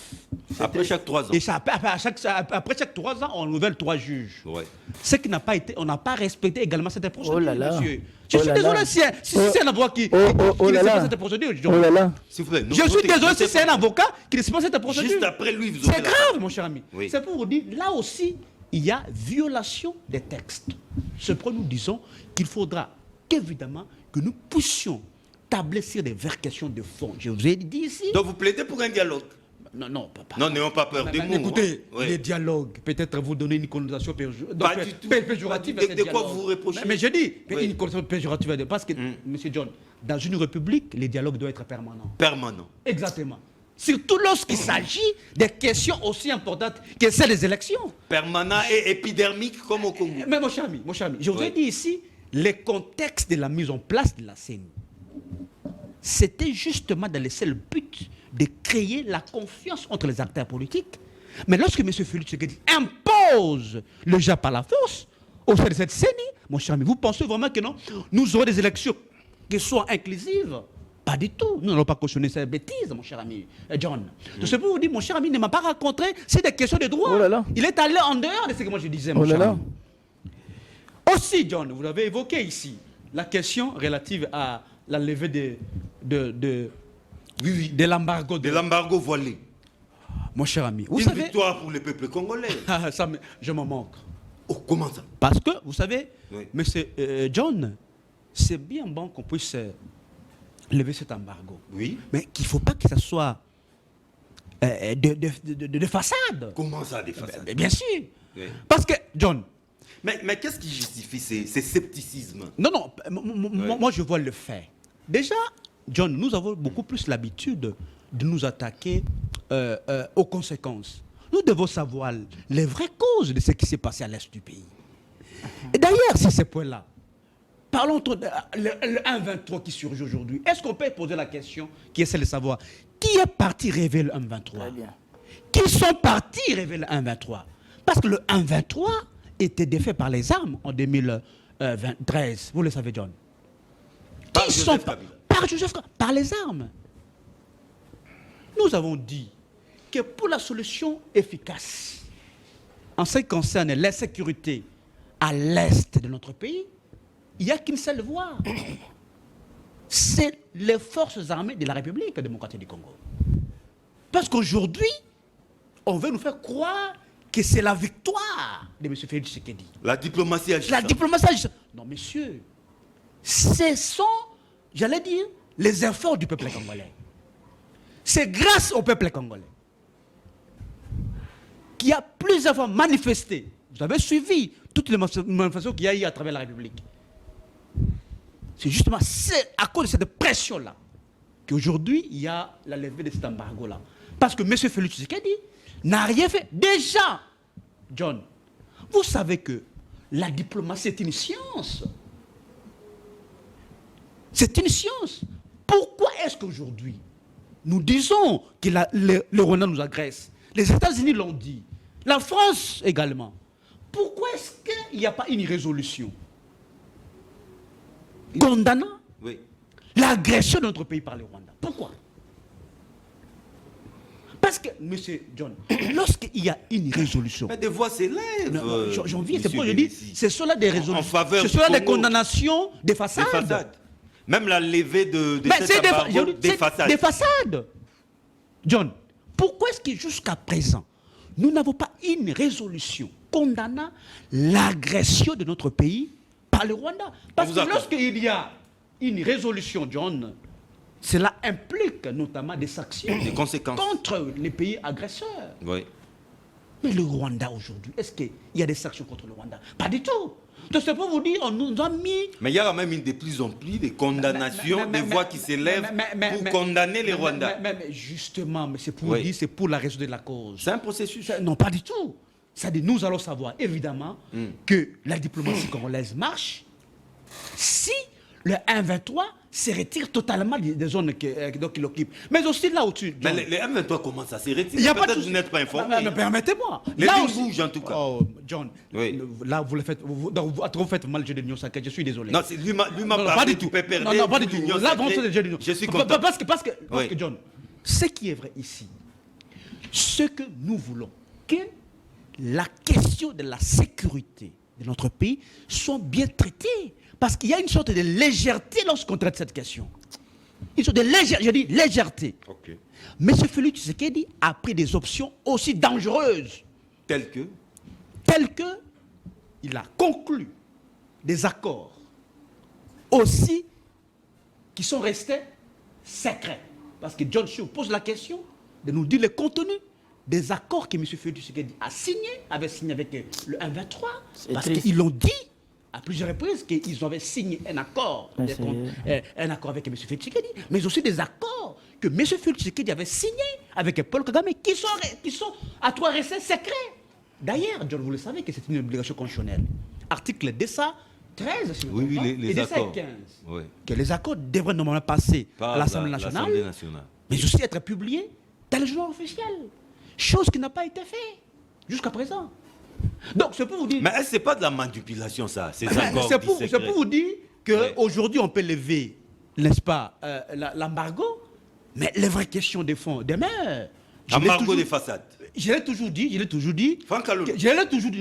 Après chaque 3 ans. Et après chaque 3 ans, on renouvelle 3 juges. Ouais. Ce qui n'a pas été, on n'a pas respecté également cette procédure, Oh là là. monsieur. Je suis désolé si c'est un avocat qui ne sait pas cette procédure. Oh là là. S'il vous plaît, Je suis désolé si c'est un avocat qui ne sait pas cette procédure. Juste après lui, vous aurez C'est la grave, mon cher ami. Oui. C'est pour vous dire, là aussi, il y a violation des textes. C'est pourquoi nous disons qu'il faudra qu'évidemment que nous puissions tabler sur des vraies questions de fond. Je vous ai dit ici. Donc vous plaidez pour un dialogue? Non, papa. Non, n'ayons pas peur des mots. Écoutez, hein. Oui. les dialogues, peut-être vous donner une connotation péjorative. Pas du tout. Péjorative à De ces quoi dialogues. vous reprochez? Mais je dis, Oui. une connotation péjorative. Parce que, monsieur John, dans une république, les dialogues doivent être permanents. Permanent. Exactement. Surtout lorsqu'il s'agit des questions aussi importantes que celles des élections. Permanent et épidermique comme au Congo. Mais mon cher ami, je vous ai dit ici, les contextes de la mise en place de la CENI, c'était justement dans le seul but de créer la confiance entre les acteurs politiques. Mais lorsque M. Félix Tshisekedi impose le jeu par la force au sein de cette CENI, mon cher ami, vous pensez vraiment que non, nous aurons des élections qui soient inclusives? Pas du tout. Nous n'allons pas cautionner ces bêtises, mon cher ami John. Donc, c'est pour vous dire, mon cher ami ne m'a pas rencontré, c'est des questions de droit. Oh là là. Il est allé en dehors de ce que moi je disais, mon Oh là cher là. ami. Aussi, John, vous l'avez évoqué ici, la question relative à la levée de l'embargo. De l'embargo voilé. Mon cher ami, vous Une savez, victoire pour le peuple congolais. je m'en manque. Oh, comment ça? Parce que, vous savez, Oui. monsieur John, c'est bien bon qu'on puisse lever cet embargo. Oui. Mais qu'il ne faut pas que ça soit de façade. Comment ça, des façades? Bien sûr. Oui. Parce que, John... Mais qu'est-ce qui justifie ces scepticismes? Non, moi je vois le fait. Déjà, John, nous avons beaucoup plus l'habitude de nous attaquer aux conséquences. Nous devons savoir les vraies causes de ce qui s'est passé à l'est du pays. Et d'ailleurs, sur ces points-là, parlons le 1-23 qui surgit aujourd'hui. Est-ce qu'on peut poser la question qui est celle de savoir qui est parti rêver le 1-23? Très bien. Qui sont partis rêver le 1-23? Parce que le 1-23 était défait par les armes en 2013. Vous le savez, John. Par Qui Joseph sont Kabila. par Joseph Kabila, par les armes. Nous avons dit que pour la solution efficace, en ce qui concerne l'insécurité à l'est de notre pays, il n'y a qu'une seule voie. C'est les forces armées de la République démocratique du Congo. Parce qu'aujourd'hui, on veut nous faire croire que c'est la victoire de M. Félix Tshisekedi. La diplomatie agit. La diplomatie agit. Non, monsieur, ce sont, j'allais dire, les efforts du peuple congolais. C'est grâce au peuple congolais qui a plusieurs fois manifesté. Vous avez suivi toutes les manifestations qu'il y a eu à travers la République. C'est justement à cause de cette pression-là qu'aujourd'hui, il y a la levée de cet embargo-là. Parce que M. Félix Tshisekedi n'a rien fait. Déjà, John, vous savez que la diplomatie est une science. C'est une science. Pourquoi est-ce qu'aujourd'hui, nous disons que le Rwanda nous agresse? Les États-Unis l'ont dit. La France également. Pourquoi est-ce qu'il n'y a pas une résolution condamnant l'agression de notre pays par le Rwanda? Pourquoi? Parce que, M. John, lorsqu'il y a une résolution... Mais des voix s'élèvent. J'en viens, c'est pourquoi je dis, c'est cela des résolutions. En faveur c'est cela du des Congo. condamnations des façades. Des façades. Même la levée de Mais cet c'est embargo, des façades. des façades. John, pourquoi est-ce que jusqu'à présent, nous n'avons pas une résolution condamnant l'agression de notre pays par le Rwanda? Parce que lorsqu'il y a une résolution, John, cela implique notamment des sanctions, des conséquences contre les pays agresseurs. Oui. Mais le Rwanda aujourd'hui, est-ce qu'il y a des sanctions contre le Rwanda? Pas du tout. Donc c'est pour vous dire, on nous a mis... Mais il y a quand même de plus en plus des condamnations, des voix qui s'élèvent pour condamner les Rwandais. Mais justement, c'est pour dire, c'est pour la raison de la cause. C'est un processus. Non, pas du tout. C'est-à-dire, nous allons savoir évidemment que la diplomatie congolaise marche si le 1-23 se retire totalement des zones qu'il occupe. Mais aussi là au-dessus. Mais les M23 commencent à se retirer. Peut-être que vous n'êtes pas informé. Mais permettez-moi. Les là lignes bougent en tout cas. Oh, John, là vous le faites. Vous faites mal le jeu de l'Union sacrée. Je suis désolé. Non, lui m'a parlé pas du tout. PPRD. Non, pas du tout. Là, vous faites le jeu de l'Union. Je suis content. Parce que John, ce qui est vrai ici, ce que nous voulons, que la question de la sécurité de notre pays soit bien traitée. Parce qu'il y a une sorte de légèreté lorsqu'on traite cette question. Une sorte de légèreté, je dis légèreté. Okay. M. Félix Tshisekedi a pris des options aussi dangereuses. Telles que il a conclu des accords aussi qui sont restés secrets. Parce que John Chou pose la question de nous dire le contenu des accords que M. Félix Tshisekedi avait signé avec le 1-23. Parce qu'ils l'ont dit à plusieurs reprises qu'ils avaient signé un accord, un accord avec M. Félix Tshisekedi, mais aussi des accords que M. Félix Tshisekedi avait signés avec Paul Kagame qui sont à toi restés secrets. D'ailleurs, John, vous le savez que c'est une obligation constitutionnelle. Article 213, si vous les et accords. 215, Oui. que les accords devraient normalement passer à l'Assemblée nationale, mais aussi être publiés dans le journal officiel. Chose qui n'a pas été faite jusqu'à présent. Donc, c'est pour vous dire... Mais est-ce que ce n'est pas de la manipulation, ça, ces c'est accords pour vous dire qu'aujourd'hui, on peut lever, n'est-ce pas, l'embargo, mais les vraies questions des fonds demeurent. Embargo des façades. Je l'ai toujours dit,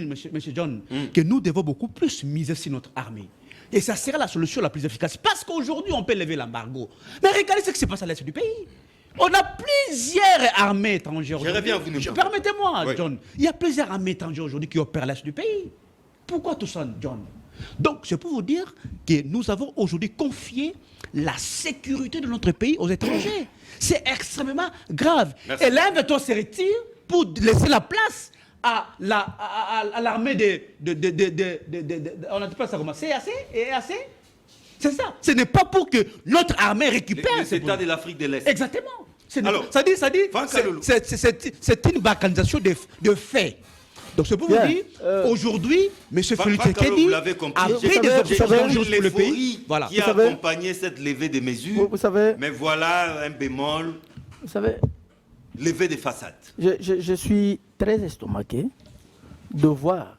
monsieur John, que nous devons beaucoup plus miser sur notre armée. Et ça sera la solution la plus efficace. Parce qu'aujourd'hui, on peut lever l'embargo. Mais regardez ce qui se passe à l'est du pays. On a plusieurs armées étrangères. Je reviens à vous. Permettez-moi, oui. John. Il y a plusieurs armées étrangères aujourd'hui qui opèrent à l'est du pays. Pourquoi tout ça, John? Donc, c'est pour vous dire que nous avons aujourd'hui confié la sécurité de notre pays aux étrangers. C'est extrêmement grave. Merci. Et l'M23 se retire pour laisser la place à l'armée on n'appelle pas ça comment? CAC et EAC. C'est ça. Ce n'est pas pour que notre armée récupère. Les États de l'Afrique de l'Est. Exactement. Alors, ça dit, Franck Kalolo. c'est une balkanisation de faits. Donc c'est pour Bien, vous dire, aujourd'hui, M. Félix Franck Kalolo, Tshisekedi vous l'avez compris. a J'ai- pris des vous savez, options pour le l'euphorie pays. Voilà. qui a Vous savez- accompagné cette levée des mesures. Vous savez, Mais voilà un bémol, vous savez, levée des façades. je suis très estomaqué de voir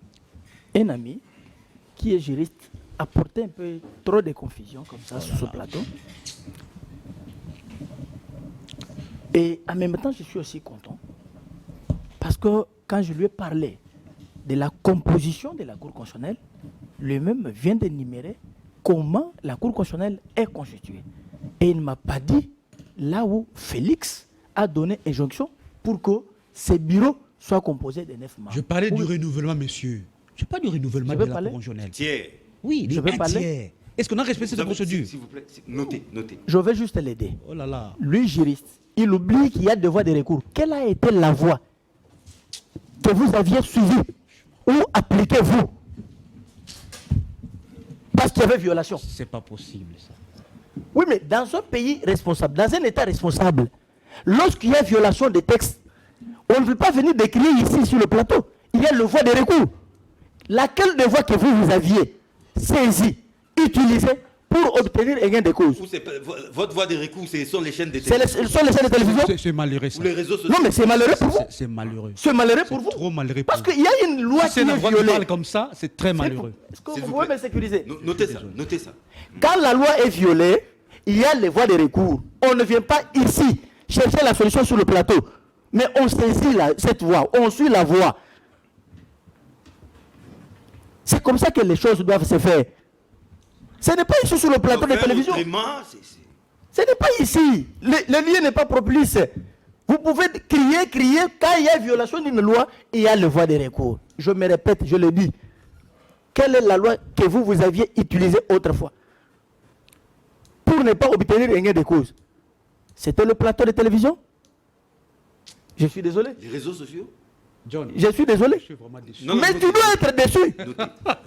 un ami qui est juriste apporter un peu trop de confusion comme ça sur ce plateau. Et en même temps, je suis aussi content parce que quand je lui ai parlé de la composition de la Cour constitutionnelle, lui-même vient d'énumérer comment la Cour constitutionnelle est constituée. Et il ne m'a pas dit là où Félix a donné injonction pour que ces bureaux soient composés de 9 membres. Je parlais du Oui. renouvellement, monsieur. Je parle du renouvellement Je de peux la parler? Cour constitutionnelle. Tiens, Oui, Je vais un parler? tiers. Est-ce qu'on a respecté cette procédure? s'il vous plaît, notez, notez. Je vais juste l'aider. Oh là là. Lui, juriste, il oublie qu'il y a des voies de recours. Quelle a été la voie que vous aviez suivie ou appliquez-vous? Parce qu'il y avait violation. C'est pas possible, ça. Oui, mais dans un pays responsable, dans un État responsable, lorsqu'il y a violation des textes, on ne peut pas venir décrire ici sur le plateau. Il y a le voie de recours. Laquelle des voies que vous aviez saisie, utilisée pour obtenir un gain de cause? Ou c'est pas- votre voix de recours, ce sont les chaînes de Ce sont les chaînes de télévision? C'est malheureux, ça. ou les réseaux sociaux. Non, mais c'est malheureux pour vous. C'est malheureux. C'est malheureux pour C'est vous. trop malheureux Parce pour qu'il y a une loi Si qui c'est la est voix qui violée. parle comme ça, c'est très malheureux. Est-ce que S'il vous vous pouvez plaît. me sécuriser? Notez ça, notez ça. Quand la loi est violée, il y a les voies de recours. On ne vient pas ici chercher la solution sur le plateau, mais on saisit cette voie, on suit la voie. C'est comme ça que les choses doivent se faire. Ce n'est pas ici sur le plateau de Faire télévision. autrement, Ce n'est pas ici. Le lieu n'est pas propice. Vous pouvez crier. Quand il y a violation d'une loi, il y a le voie de recours. Je me répète, je le dis. Quelle est la loi que vous aviez utilisée autrefois pour ne pas obtenir un gain de cause? C'était le plateau de télévision? Je suis désolé. les réseaux sociaux. John, Je suis désolé. je suis vraiment déçu. Non, non, Mais notez, tu dois être déçu. notez.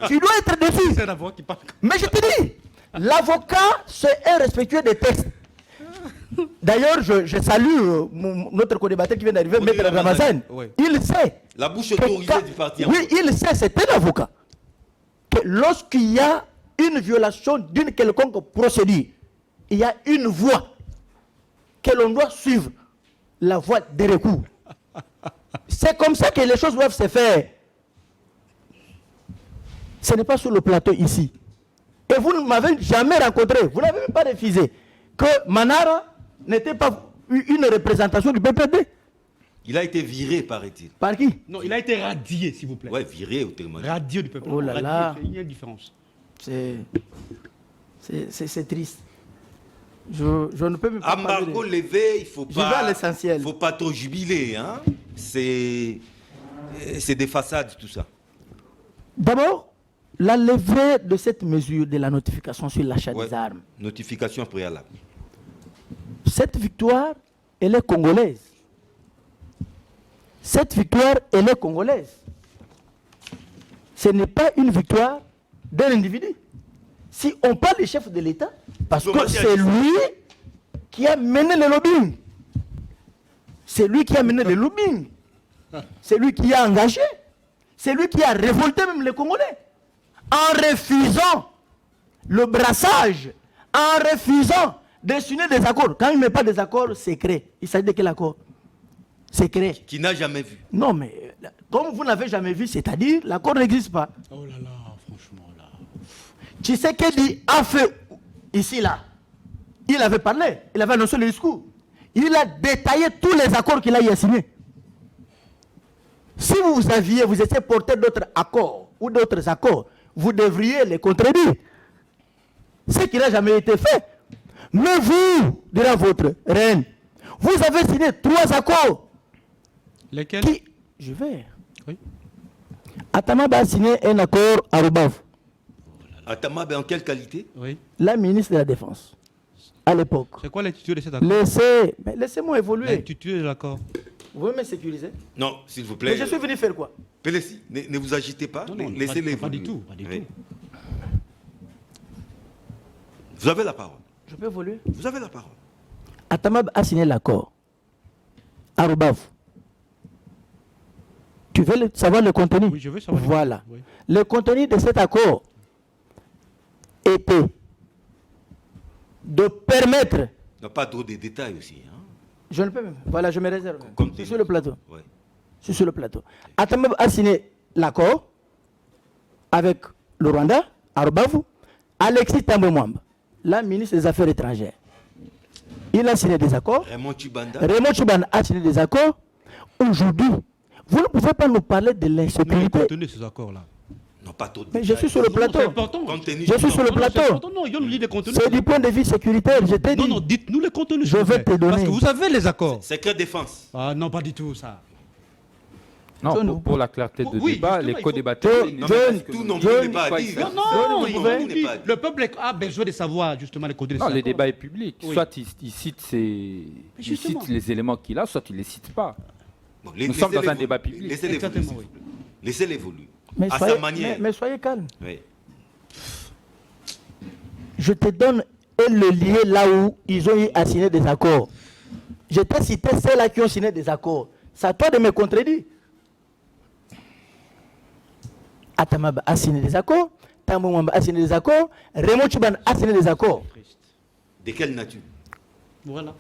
Tu dois être déçu. C'est la voix qui parle. Mais je te dis, l'avocat, c'est un respectueux des textes. D'ailleurs, je salue notre co-débatteur qui vient d'arriver, Odile Maître Ramazan. Oui. Il sait. La bouche que autorisée quand- du parti. en Oui, fait. il sait, c'est un avocat. Que lorsqu'il y a une violation d'une quelconque procédure, il y a une voie que l'on doit suivre, la voie des recours. C'est comme ça que les choses doivent se faire. Ce n'est pas sur le plateau ici. Et vous ne m'avez jamais rencontré, vous n'avez même pas refusé que Manara n'était pas une représentation du PPD. Il a été viré, paraît-il. Par qui? Non, il a été radié, s'il vous plaît. Ouais, viré au terme. Radié du peuple. Oh là là. Radié, il y a une différence. C'est triste. Je ne peux même pas parler Embargo de- levé, il faut Je vais à pas. l'essentiel. Faut pas trop jubiler, hein. C'est des façades, tout ça. D'abord, la levée de cette mesure de la notification sur l'achat Ouais. des armes. Notification préalable. Cette victoire, elle est congolaise. Cette victoire, elle est congolaise. Ce n'est pas une victoire d'un individu. Si on parle du chef de l'État, parce que Diplomatie c'est agressive. lui qui a mené le lobbying. C'est lui qui a mené le lobbying. C'est lui qui a engagé. C'est lui qui a révolté même les Congolais. En refusant le brassage, en refusant de signer des accords. Quand il ne met pas des accords secrets, il s'agit de quel accord? Secret. Qui n'a jamais vu. Non, mais comme vous n'avez jamais vu, c'est-à-dire l'accord n'existe pas. Oh là là, franchement, là. Tshisekedi a fait, ici, là, il avait parlé, il avait annoncé le discours. Il a détaillé tous les accords qu'il a y signés. Si vous étiez porté d'autres accords ou d'autres accords, vous devriez les contredire. Ce qui n'a jamais été fait. Mais vous, dira votre reine, vous avez signé 3 accords Lesquels? qui... Je vais. Oui. Atamaba a signé un accord à Rubav. Atamab, en quelle qualité? Oui. La ministre de la Défense, à l'époque. C'est quoi l'intitulé de cet accord? Laissez-moi évoluer. L'intitulé de l'accord. Vous voulez me sécuriser? Non, s'il vous plaît. Mais je suis venu faire quoi? Pelessi, ne vous agitez pas. Non, Laissez-les pas du évoluer. tout. Pas du Oui. tout. Vous avez la parole. Je peux évoluer? Vous avez la parole. Atamab a signé l'accord. Arubav. Tu veux savoir le contenu? Oui, je veux savoir. Voilà. Oui. Le contenu de cet accord était de permettre. Non, pas trop de détails aussi. Hein. Je ne peux même. Voilà, je me réserve. Comme Je suis sur le plateau. Ouais. Je suis sur le plateau. Atamab a signé l'accord avec le Rwanda, Arubavu, Alexis Tambwe Mwamba, la ministre des Affaires étrangères. Il a signé des accords. Raymond Tchibanda. Raymond Tchibanda a signé des accords. Aujourd'hui, vous ne pouvez pas nous parler de Mais le l'insécurité. contenu de ces accords-là. Non, pas trop de Mais détails. je suis sur le Non, plateau. c'est important. Compte tenu Je du suis sur le temps. plateau. C'est important. Non, il nous lit les contenus. C'est du point de vue sécuritaire, je t'ai dit. Non, non, dites-nous les contenus. Je s'il vous vais plaît. te donner. Parce que vous avez les accords. Secret défense. Ah non, pas du tout ça. Non, John, pour la clarté de oui, débat, justement, les il faut- co-débatteurs... John, Non, John, mais tout non plus John, n'est pas à dire. Non, Tout non, non vous plus pouvez- n'est pas à dire. le peuple a besoin de savoir justement les contenus de Non, ces le accords. débat est public. Oui. Soit il cite, il justement. cite les éléments qu'il a, soit il ne les cite pas. Bon, Nous sommes dans laissez-les un débat évoluer. public. Laissez-les évoluer, Exactement, s'il vous plaît. Laissez-les évoluer. Mais À soyez, sa manière. mais soyez calme. Oui. Je te donne le lien là où ils ont eu à signer des accords. Je t'ai cité ceux-là qui ont signé des accords. C'est à toi de me contredire. Atamab a signé des accords. Tambwe Mwamba a signé des accords. Raymond Tchibanda a signé des accords. De quelle nature? Voilà.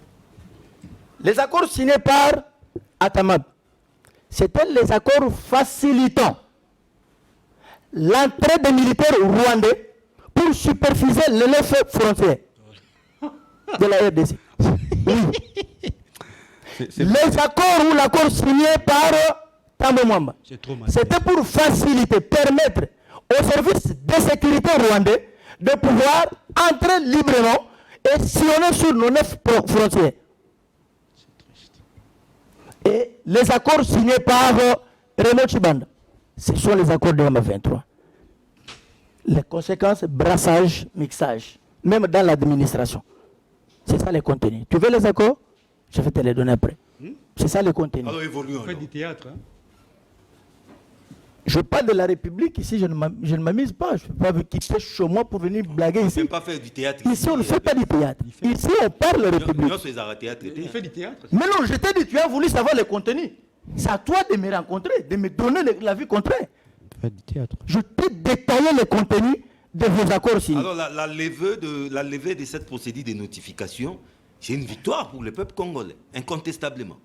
Les accords signés par Atamab, c'était les accords facilitant l'entrée des militaires rwandais pour superviser les 9 frontières de la RDC. Oui. Les accords ou l'accord signé par Tambwe Mwamba, C'est trop mal. c'était pour faciliter, permettre aux services de sécurité rwandais de pouvoir entrer librement et sillonner sur nos 9 frontières. Et les accords signés par Raymond Tchibanda, ce sont les accords de M23. Les conséquences, brassage, mixage, même dans l'administration. C'est ça les contenus. Tu veux les accords? Je vais te les donner après. C'est ça les contenus. Alors évoluons. Vous faites alors. du théâtre. Hein? Je parle de la République, ici je ne m'amuse pas. Je ne peux pas quitter chez moi pour venir blaguer On ne ici. peut pas faire du théâtre. Ici on ne fait pas du théâtre. Ici on parle de République. Non, c'est arrêté à traiter. Il fait du théâtre. Mais non, je t'ai dit, tu as voulu savoir les contenus. C'est à toi de me rencontrer, de me donner la vie contraire. Il fait du théâtre. Je t'ai détaillé les contenus de vos accords signés. Alors la levée de cette procédure de notification, c'est une victoire pour le peuple congolais, incontestablement.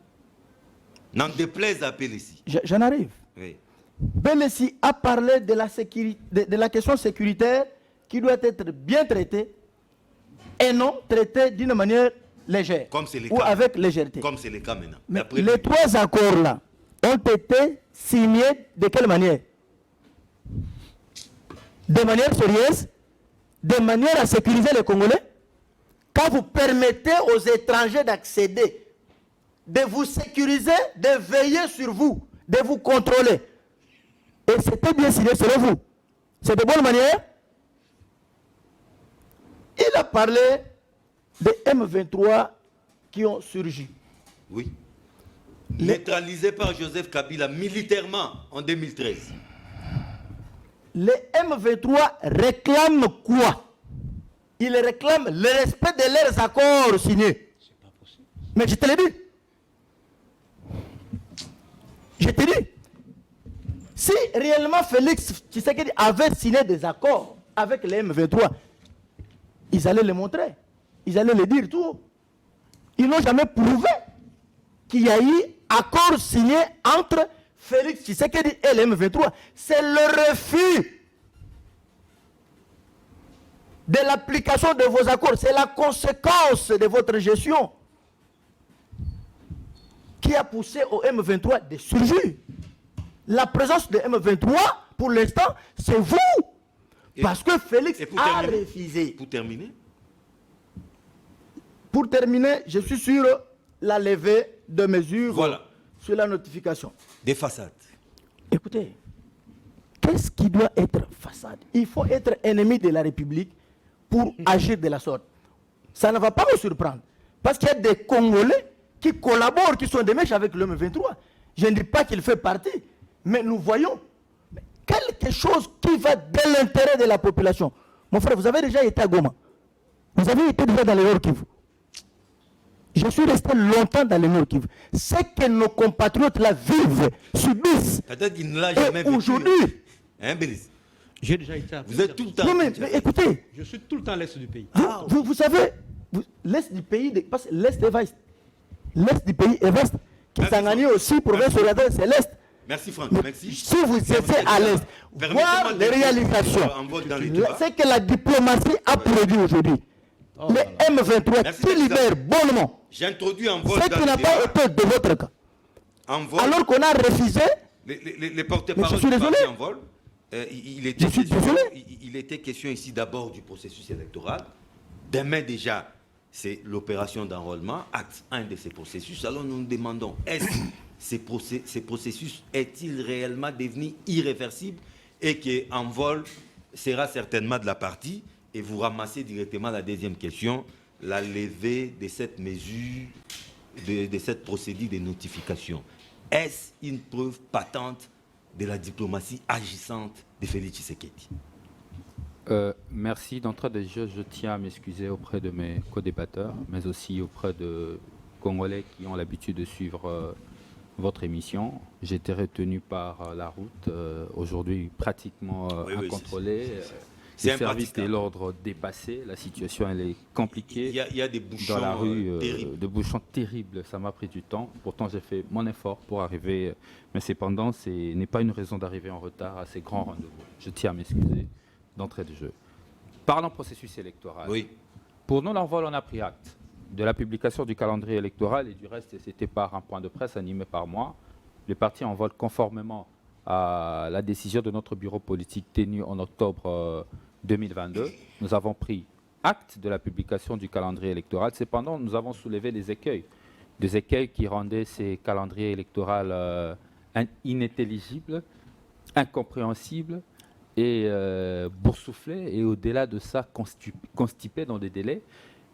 N'en déplaise à Pelessi. J'en arrive. Oui. Pelessi a parlé de la, de la question sécuritaire qui doit être bien traitée et non traitée d'une manière légère Comme c'est le ou cas. avec légèreté. Comme c'est le cas maintenant. Mais D'après les lui. 3 accords-là ont été signés de quelle manière? De manière sérieuse, de manière à sécuriser les Congolais, quand vous permettez aux étrangers d'accéder, de vous sécuriser, de veiller sur vous, de vous contrôler. Et c'était bien signé selon vous. C'est de bonne manière. Il a parlé des M23 qui ont surgi. Oui. Neutralisé par Joseph Kabila militairement en 2013. Les M23 réclament quoi? Ils réclament le respect de leurs accords signés. C'est pas possible. Mais je te l'ai dit. Je te dis. Si réellement Félix Tshisekedi avait signé des accords avec les M23, ils allaient le montrer. Ils allaient le dire tout. Ils n'ont jamais prouvé qu'il y a eu accord signé entre Félix Tshisekedi et les M23. C'est le refus de l'application de vos accords. C'est la conséquence de votre gestion qui a poussé au M23 de surgir. La présence de M23, pour l'instant, c'est vous. Parce que Félix a refusé. Pour terminer, je suis sur la levée de mesures sur la notification. Des façades. Écoutez, Qu'est-ce qui doit être façade? Il faut être ennemi de la République pour agir de la sorte. Ça ne va pas me surprendre. Parce qu'il y a des Congolais qui collaborent, qui sont des mèches avec l'homme 23. Je ne dis pas qu'il fait partie, mais nous voyons quelque chose qui va de l'intérêt de la population. Mon frère, vous avez déjà été à Goma. Vous avez été déjà dans le Nord Kivu. Je suis resté longtemps dans le Nord Kivu. Ce que nos compatriotes là vivent, subissent. Peut-être qu'il ne l'a jamais vécu. Aujourd'hui. Hein, Bélis? J'ai déjà été à Vous êtes tout le temps. Non, mais écoutez, Je suis tout le temps à l'est du pays. vous savez, l'Est du pays, parce que l'Est est vaste. L'Est du pays est vaste. Kisangani aussi, province orientale, c'est l'Est. Merci Franck, merci. Si vous étiez à l'Est, voir les réalisations, c'est que la diplomatie a produit aujourd'hui. Les M23 Merci, qui libèrent bonnement. J'introduis en vol Ce qui n'a pas été de votre cas. En vol, Alors qu'on a refusé. les porte-parole Mais je suis du parti désolé. en vol, il était question ici d'abord du processus électoral. Demain déjà, c'est l'opération d'enrôlement, acte 1 de ces processus. Alors nous nous demandons, est-ce que ces processus est-il réellement devenu irréversible et qu'en vol sera certainement de la partie? Et vous ramassez directement la deuxième question, la levée de cette mesure, de cette procédure de notification. Est-ce une preuve patente de la diplomatie agissante de Félix Tshisekedi? Merci. D'entrée de jeu, je tiens à m'excuser auprès de mes co-débatteurs, mais aussi auprès de Congolais qui ont l'habitude de suivre votre émission. J'ai été retenu par la route, aujourd'hui pratiquement incontrôlé. Les services de l'ordre dépassés, la situation elle est compliquée. Il y a des bouchons dans la rue, terribles. de bouchons terribles, ça m'a pris du temps. Pourtant j'ai fait mon effort pour arriver, mais cependant ce n'est pas une raison d'arriver en retard à ces grands rendez-vous. Je tiens à m'excuser d'entrée de jeu. Parlons processus électoral. Oui. Pour nous, l'envol, on a pris acte de la publication du calendrier électoral et du reste, c'était par un point de presse animé par moi. Les partis envolent conformément à la décision de notre bureau politique tenue en octobre 2022. Nous avons pris acte de la publication du calendrier électoral. Cependant, nous avons soulevé des écueils qui rendaient ces calendriers électoraux inintelligibles, incompréhensibles et boursouflés, et au-delà de ça, constipés dans des délais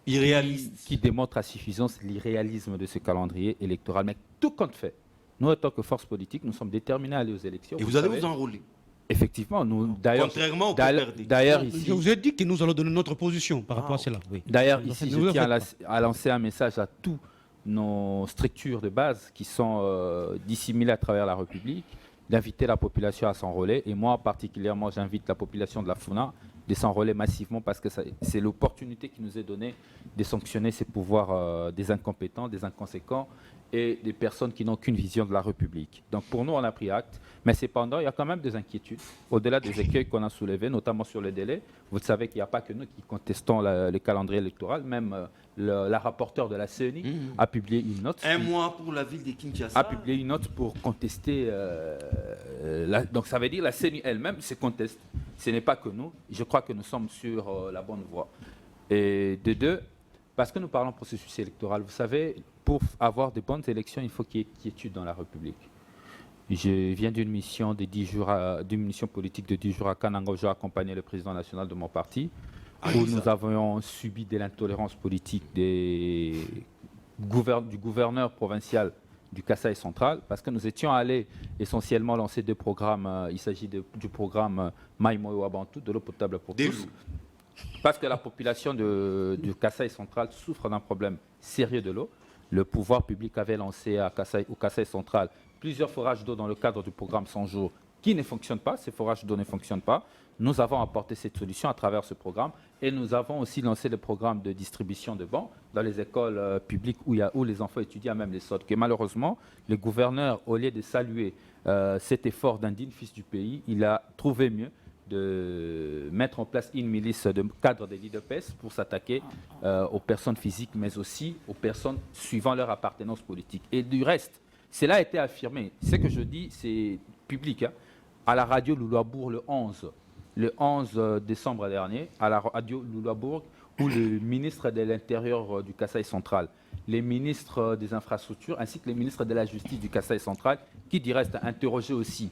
qui démontrent à suffisance l'irréalisme de ce calendrier électoral. Mais tout compte fait, nous, en tant que force politique, nous sommes déterminés à aller aux élections. Et vous allez vous enrôler. Effectivement, nous, d'ailleurs, contrairement au d'ailleurs ici, Je vous ai dit que nous allons donner notre position par rapport à cela. Oui. D'ailleurs, ici, je tiens à lancer un message à tous nos structures de base qui sont disséminées à travers la République, d'inviter la population à s'enrôler. Et moi, particulièrement, j'invite la population de la FUNA de s'enrôler massivement parce que c'est l'opportunité qui nous est donnée de sanctionner ces pouvoirs des incompétents, des inconséquents et des personnes qui n'ont qu'une vision de la République. Donc pour nous, on a pris acte, mais cependant, il y a quand même des inquiétudes, au-delà des écueils qu'on a soulevés, notamment sur les délais. Vous savez qu'il n'y a pas que nous qui contestons le calendrier électoral, même la rapporteure de la CENI a publié une note. Un mois pour la ville de Kinshasa. A publié une note pour contester. Donc ça veut dire la CENI elle-même se conteste. Ce n'est pas que nous. Je crois que nous sommes sur la bonne voie. Et de deux, parce que nous parlons processus électoral, vous savez, pour avoir de bonnes élections, il faut qu'il y ait quiétude dans la République. Je viens d'une mission de 10 jours, d'une mission politique de 10 jours à Kananga où j'ai accompagné le président national de mon parti, où nous avons subi de l'intolérance politique du gouverneur provincial du Kasaï central, parce que nous étions allés essentiellement lancer deux programmes. Il s'agit du programme Maïmoyo Abantu, de l'eau potable pour tous, parce que la population du Kasaï central souffre d'un problème sérieux de l'eau. Le pouvoir public avait lancé au Kasaï central plusieurs forages d'eau dans le cadre du programme 100 jours qui ne fonctionnent pas. Ces forages d'eau ne fonctionnent pas. Nous avons apporté cette solution à travers ce programme et nous avons aussi lancé le programme de distribution de bancs dans les écoles publiques où les enfants étudient à même les SOT. Que malheureusement, le gouverneur, au lieu de saluer cet effort d'un digne fils du pays, il a trouvé mieux de mettre en place une milice de cadres de l'IDPS pour s'attaquer aux personnes physiques, mais aussi aux personnes suivant leur appartenance politique. Et du reste, cela a été affirmé. Ce que je dis, c'est public. Hein, à la radio Louloabourg le 11 décembre dernier, à la radio Louloabourg, où le ministre de l'Intérieur du Kasaï central, les ministres des infrastructures ainsi que les ministres de la Justice du Kasaï central, qui d'y reste interrogés aussi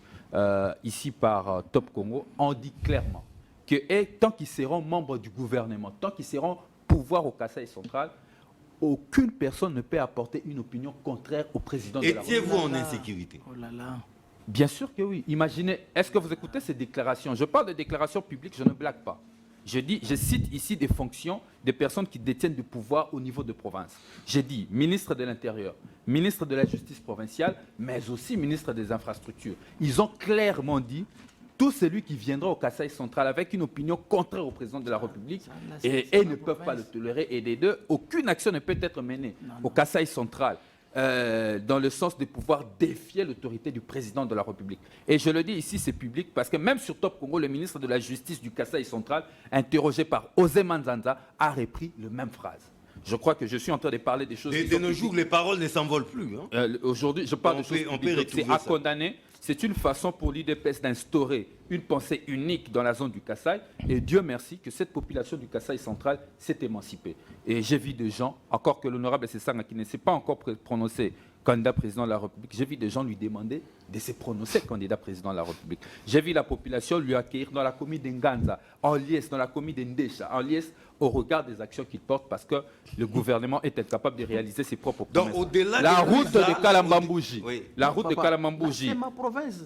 ici par Top Congo, ont dit clairement que tant qu'ils seront membres du gouvernement, tant qu'ils seront pouvoir au Kasaï central, aucune personne ne peut apporter une opinion contraire au président de la République. Étiez-vous en insécurité? Oh là là. Bien sûr que oui. Imaginez, est-ce que vous écoutez ces déclarations? Je parle de déclarations publiques, je ne blague pas. Je cite ici des fonctions des personnes qui détiennent du pouvoir au niveau de province. J'ai dit ministre de l'Intérieur, ministre de la Justice provinciale, mais aussi ministre des Infrastructures. Ils ont clairement dit tout celui qui viendra au Kasaï central avec une opinion contraire au président de la République et ne peuvent pas le tolérer. Et des deux, aucune action ne peut être menée au Kasaï central dans le sens de pouvoir défier l'autorité du président de la République. Et je le dis ici, c'est public, parce que même sur Top Congo, le ministre de la Justice du Kasaï central, interrogé par Osé Manzanza, a repris la même phrase. Je crois que je suis en train de parler des choses... De nos jours, les paroles ne s'envolent plus. Hein. Aujourd'hui, je parle de choses publiques. C'est à condamner. C'est une façon pour l'UDPS d'instaurer une pensée unique dans la zone du Kasaï. Et Dieu merci que cette population du Kasaï central s'est émancipée. Et j'ai vu des gens, encore que l'honorable Sessanga qui ne s'est pas encore prononcé candidat président de la République, j'ai vu des gens lui demander de se prononcer candidat président de la République. J'ai vu la population lui accueillir dans la commune d'Nganza, en liesse, dans la commune d'Ndesha, en liesse au regard des actions qu'il porte parce que le gouvernement est incapable de réaliser ses propres promesses. Donc, la route de Kalambambouji, la route de Kalambambouji. C'est ma province.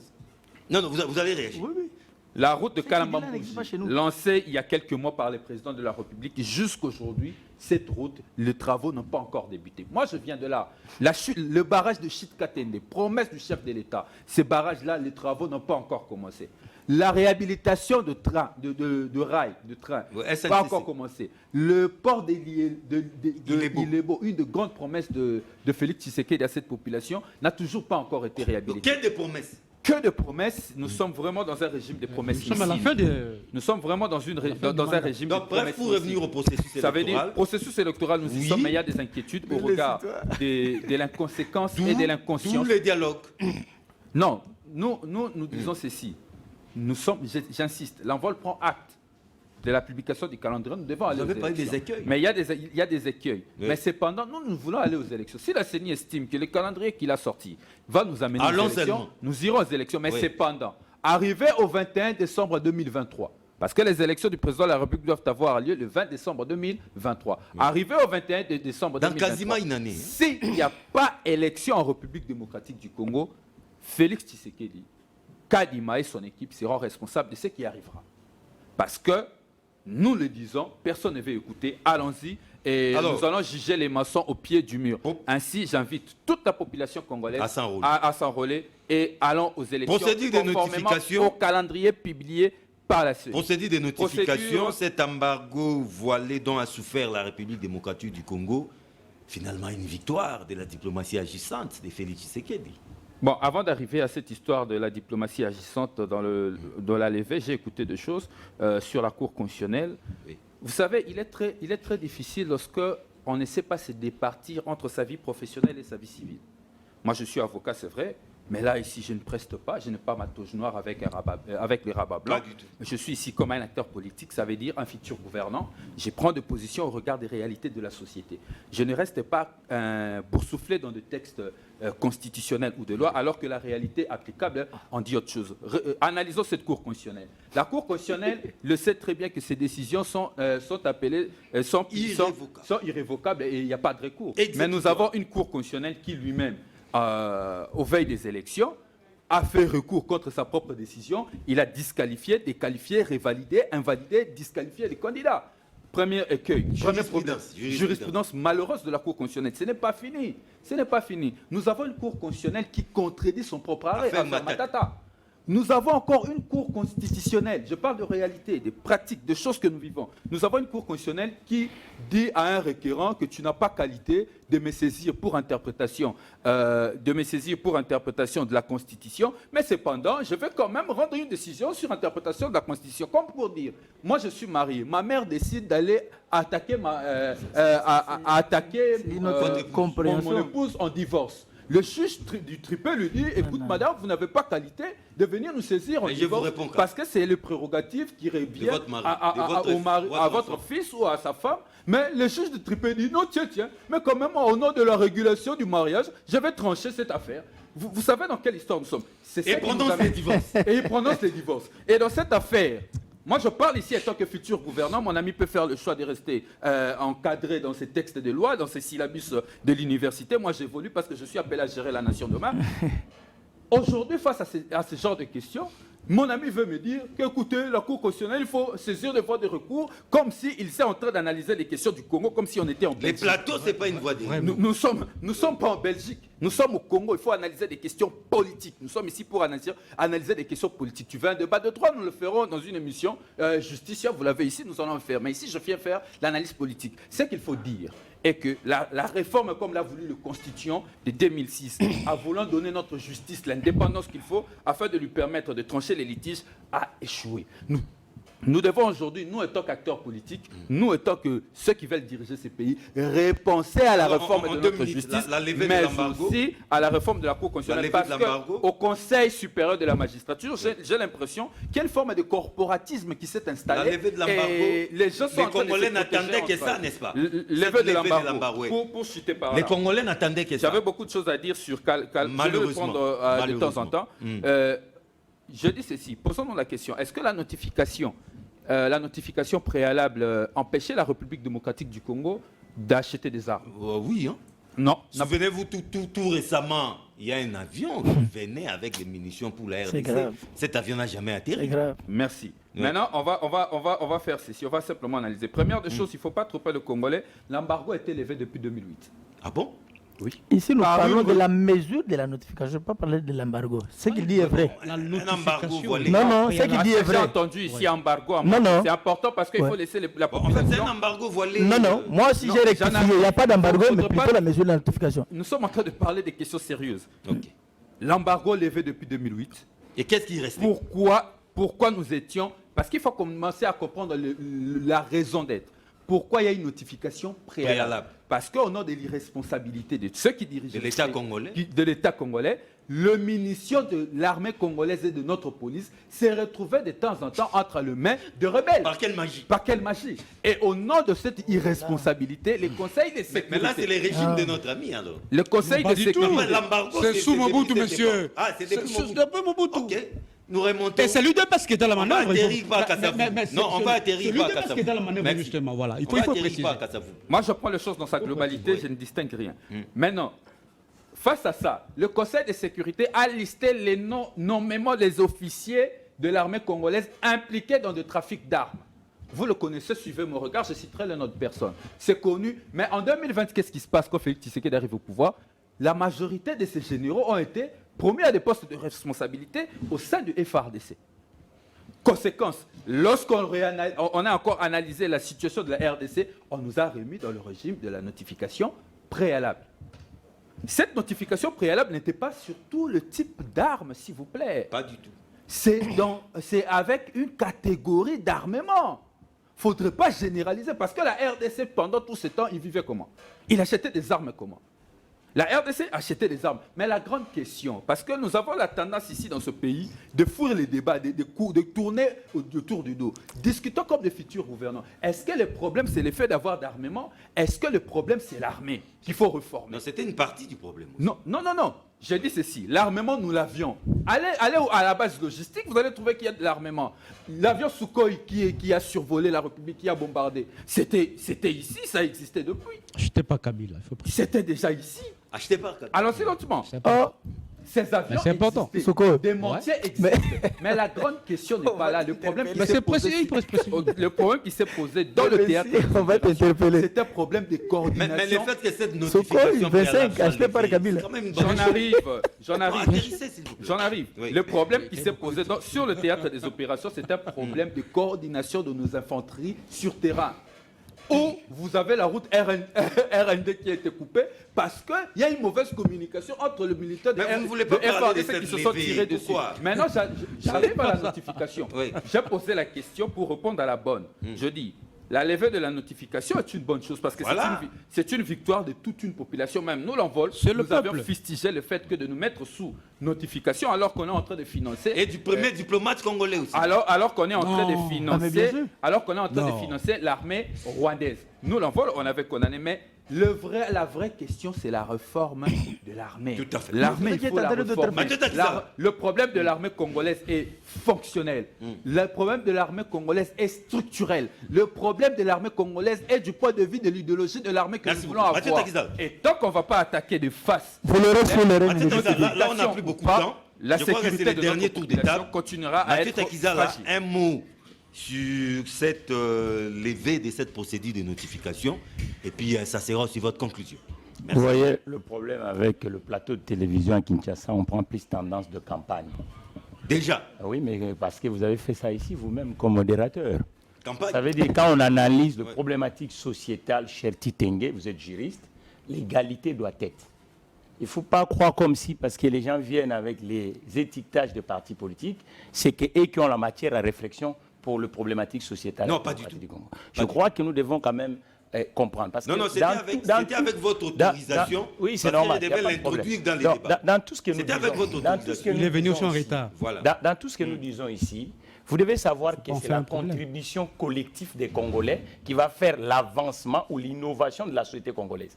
Non, non, vous avez réagi. Oui, oui. La route de Cette idée-là Kalambambouji, n'existe pas chez nous. lancée il y a quelques mois par le président de la République, jusqu'aujourd'hui, cette route, les travaux n'ont pas encore débuté. Moi, je viens de là. Le barrage de Chitkatende, promesse du chef de l'État, ces barrages-là, les travaux n'ont pas encore commencé. La réhabilitation de train, de rail, de train, SNCC. pas encore commencé. Le port d'Ilebo, une des grandes promesses de Félix Tshisekedi à cette population, n'a toujours pas encore été réhabilitée. Quelle des promesses? Que de promesses, nous sommes vraiment dans un régime de promesses. Nous sommes à la fin de... Nous sommes vraiment dans un régime de Donc, promesses. bref, pour revenir au processus électoral. Ça veut dire, processus électoral, nous y Oui. sommes, mais il y a des inquiétudes au regard de l'inconséquence et de D'où l'inconscience. les dialogues. Non, nous disons ceci. Nous sommes, j'insiste, l'envol prend acte de la publication du calendrier. Nous devons aller aux avez parlé élections. des écueils. Mais il y a des écueils. Oui. Mais cependant, nous voulons aller aux élections. Si la CENI estime que le calendrier qu'il a sorti va nous amener aux Allons élections, seulement. nous irons aux élections. Mais Oui. cependant, arrivé au 21 décembre 2023, parce que les élections du président de la République doivent avoir lieu le 20 décembre 2023. Arrivé au 21 décembre Dans 2023, quasiment une année. s'il n'y a pas élection en République démocratique du Congo, Félix Tshisekedi, Kadima et son équipe seront responsables de ce qui arrivera. Parce que, nous le disons, personne ne veut écouter, allons-y, et Alors, nous allons juger les maçons au pied du mur. Oh. Ainsi, j'invite toute la population congolaise À s'enrôler. à s'enrôler et allons aux élections Procédure de conformément notification. au calendrier publié par la CENI. Procédure de notification, Procédure. cet embargo voilé dont a souffert la République démocratique du Congo, finalement une victoire de la diplomatie agissante de Félix Tshisekedi. Bon, avant d'arriver à cette histoire de la diplomatie agissante dans la levée, j'ai écouté des choses sur la Cour constitutionnelle. Oui. Vous savez, il est très difficile lorsque on ne sait pas se départir entre sa vie professionnelle et sa vie civile. Moi, je suis avocat, c'est vrai, mais là, ici, je ne preste pas, je n'ai pas ma toge noire avec les rabats blancs. Pas du tout. Je suis ici comme un acteur politique, ça veut dire un futur gouvernant. Je prends des positions au regard des réalités de la société. Je ne reste pas boursouflé dans des textes constitutionnels ou de loi, alors que la réalité applicable en dit autre chose. Analysons cette Cour constitutionnelle. La Cour constitutionnelle le sait très bien que ces décisions sont irrévocables et il n'y a pas de recours. Mais nous avons une Cour constitutionnelle qui lui-même, aux veilles des élections, a fait recours contre sa propre décision. Il a disqualifié, déqualifié, révalidé, invalidé, disqualifié les candidats. Premier écueil, premier problème. Jurisprudence malheureuse de la Cour constitutionnelle. Ce n'est pas fini. Ce n'est pas fini. Nous avons une Cour constitutionnelle qui contredit son propre arrêt. Affaire Affaire Matata. Matata. Nous avons encore une Cour constitutionnelle. Je parle de réalité, des pratiques, des choses que nous vivons. Nous avons une Cour constitutionnelle qui dit à un requérant que tu n'as pas qualité de me saisir pour interprétation, de la Constitution, mais cependant, je vais quand même rendre une décision sur interprétation de la Constitution. Comme pour dire, moi je suis marié, ma mère décide d'aller attaquer C'est notre compréhension. mon épouse en divorce. Le juge du tripé lui dit, écoute madame, vous n'avez pas qualité de venir nous saisir en divorce parce que c'est le prérogative qui revient à votre fils ou à sa femme. Mais le juge du tripé dit, non tiens, mais quand même au nom de la régulation du mariage, je vais trancher cette affaire. Vous savez dans quelle histoire nous sommes? Et prononce les divorces. Et il prononce les divorces. Et dans cette affaire, moi je parle ici en tant que futur gouvernant, mon ami peut faire le choix de rester encadré dans ces textes de loi, dans ces syllabus de l'université. Moi j'évolue parce que je suis appelé à gérer la nation demain. Aujourd'hui, face à ce genre de questions, mon ami veut me dire qu'écoutez, la Cour constitutionnelle, il faut saisir des voies de recours comme s'il s'est en train d'analyser les questions du Congo, comme si on était en Belgique. Les plateaux, ce n'est pas une voie de recours. Nous sommes pas en Belgique, nous sommes au Congo, il faut analyser des questions politiques. Nous sommes ici pour analyser des questions politiques. Tu veux un débat de droit, nous le ferons dans une émission. Justicia, vous l'avez ici, nous allons le faire. Mais ici, je viens faire l'analyse politique. Ce qu'il faut dire est que la réforme, comme l'a voulu le constituant de 2006, a voulu donner notre justice l'indépendance qu'il faut afin de lui permettre de trancher les litiges, a échoué. Nous devons aujourd'hui, nous étant qu'acteurs politiques, nous étant que ceux qui veulent diriger ces pays, repenser à la réforme de notre justice, mais aussi à la réforme de la Cour constitutionnelle. Parce qu'au Conseil supérieur de la magistrature, j'ai l'impression qu'il y a une forme de corporatisme qui s'est installée. La levée de l'embargo, les Congolais n'attendaient que ça, n'est-ce pas? Levée de l'embargo, pour chuter par là. Les Congolais n'attendaient que ça. J'avais beaucoup de choses à dire sur Cal. Je vais répondre de temps en temps. Je dis ceci, posons-nous la question, est-ce que la notification préalable empêchait la République démocratique du Congo d'acheter des armes? Oui. Hein. Non. Souvenez-vous, tout récemment, il y a un avion qui venait avec des munitions pour la RDC. Cet avion n'a jamais atterri. C'est grave. Merci. Ouais. Maintenant, on va faire ceci, on va simplement analyser. Première des choses, il ne faut pas tromper le Congolais, l'embargo a été levé depuis 2008. Ah bon? Oui. Ici, nous parlons de la mesure de la notification. Je ne vais pas parler de l'embargo. Ce qu'il dit est vrai. Un embargo, voilà. Non, ce qu'il dit est vrai. J'ai entendu ici embargo. Non. C'est important parce qu'il faut laisser la population. En fait, c'est un embargo voilé. Non. Moi aussi, j'ai rectifié. Il n'y a pas d'embargo, mais plutôt la mesure de la notification. Nous sommes en train de parler des questions sérieuses. Okay. L'embargo levé depuis 2008. Et qu'est-ce qui reste? Pourquoi nous étions... Parce qu'il faut commencer à comprendre la raison d'être. Pourquoi il y a une notification préalable? Parce qu'au nom de l'irresponsabilité de ceux qui dirigent l'État congolais, le munition de l'armée congolaise et de notre police s'est retrouvé de temps en temps entre les mains de rebelles. Par quelle magie? Par quelle magie? Et au nom de cette irresponsabilité, les conseils de sécurité... Mais là, c'est le régime de notre ami, alors. Le conseil de sécurité... C'est sous Mobutu, monsieur. Ah, c'est depuis Mobutu. C'est depuis Mobutu. Ok. Nous remontons. Et c'est l'UDPS qui est dans la manœuvre. On va atterrir pas à Kassavou. C'est l'UDPS qui est dans la manœuvre, justement. Voilà. Il faut préciser. Moi, je prends les choses dans sa globalité, je ne distingue rien. Maintenant, face à ça, le Conseil de sécurité a listé les noms, nommément les officiers de l'armée congolaise impliqués dans le trafic d'armes. Vous le connaissez, suivez mon regard, je citerai le nom de personne. C'est connu, mais en 2020, qu'est-ce qui se passe quand Félix Tshisekedi arrive au pouvoir? La majorité de ces généraux ont été promis à des postes de responsabilité au sein du FARDC. Conséquence, lorsqu'on a encore analysé la situation de la RDC, on nous a remis dans le régime de la notification préalable. Cette notification préalable n'était pas sur tout le type d'armes, s'il vous plaît. Pas du tout. C'est avec une catégorie d'armement. Il ne faudrait pas généraliser, parce que la RDC, pendant tout ce temps, il vivait comment? Il achetait des armes comment? La RDC achetait des armes. Mais la grande question, parce que nous avons la tendance ici dans ce pays de fourrer les débats, de tourner autour du dos. Discutons comme des futurs gouvernants. Est-ce que le problème, c'est l'effet d'avoir d'armement? Est-ce que le problème, c'est l'armée qu'il faut reformer? Non, c'était une partie du problème. Non. J'ai dit ceci. L'armement, nous l'avions. Allez à la base logistique, vous allez trouver qu'il y a de l'armement. L'avion Sukhoi qui a survolé la République, qui a bombardé, c'était ici, ça existait depuis. Achetez pas Kabila. C'était déjà ici. Achetez pas Kabila. Allons-y lentement. Ces avions existaient. Des mortiers existaient. Mais la grande question n'est pas là. Le problème qui s'est posé dans le théâtre, c'était un problème de coordination. Mais le fait que cette notification acheté par Kabila. J'en arrive. Le problème qui s'est posé sur le théâtre des opérations, c'est un problème de coordination de nos infanteries sur terrain. Où vous avez la route RND qui a été coupée parce qu'il y a une mauvaise communication entre le militaire de FARDC qui se sont tirés dessus. Maintenant, j'arrive à la notification. Oui. J'ai posé la question pour répondre à la bonne. Je dis, la levée de la notification est une bonne chose parce que Voilà. c'est une victoire de toute une population. Même nous, l'envol, nous avions fustigé le fait que de nous mettre sous notification alors qu'on est en train de financer. Et du premier diplomate congolais aussi. Alors qu'on est en train de mais bien financer, sûr. l'armée rwandaise. Nous, l'envol, on avait condamné, mais la vraie question, c'est la réforme de l'armée. Tout à fait. L'armée, Vous il faut la êtes en train de réformer. Mathieu Takisa. Le problème de l'armée congolaise est fonctionnel. Le problème de l'armée congolaise est structurel. Le problème de l'armée congolaise est du point de vue de l'idéologie de l'armée que Merci nous voulons beaucoup. Mathieu avoir. Takisa. Et tant qu'on ne va pas attaquer de face, Vous le reste sur les règles Mathieu de Takisa, là, on n'a plus beaucoup de temps. la Je crois que c'est sécurité le de dernier notre tour population d'étape. continuera à Mathieu être Takisa, là, fragile. un mot sur cette levée de cette procédure de notification. Et puis, ça sera aussi votre conclusion. Merci. Vous voyez, le problème avec le plateau de télévision à Kinshasa, on prend plus tendance de campagne. Déjà, Oui, mais parce que vous avez fait ça ici vous-même comme modérateur. campagne. Ça veut dire quand on analyse les problématiques sociétales, cher Titengue, vous êtes juriste, l'égalité doit être. Il ne faut pas croire comme si, parce que les gens viennent avec les étiquetages de partis politiques, c'est qu'eux qui ont la matière à réflexion pour les problématiques sociétales. Non, pas du tout. Congo. Je crois que nous devons quand même comprendre. Parce Non, que non, c'était dans avec, tout- dans c'était tout- avec votre dans- autorisation. oui, c'est parce que normal. je il y a devais pas de problème. l'introduire dans les Donc, débats. dans tout ce que nous C'était disons, avec votre dans tout ce que autorisation. nous Il est venu aussi disons en ici, retard. Voilà. dans tout ce que nous disons ici, vous devez savoir que On c'est fait la un problème. contribution collective des Congolais qui va faire l'avancement ou l'innovation de la société congolaise.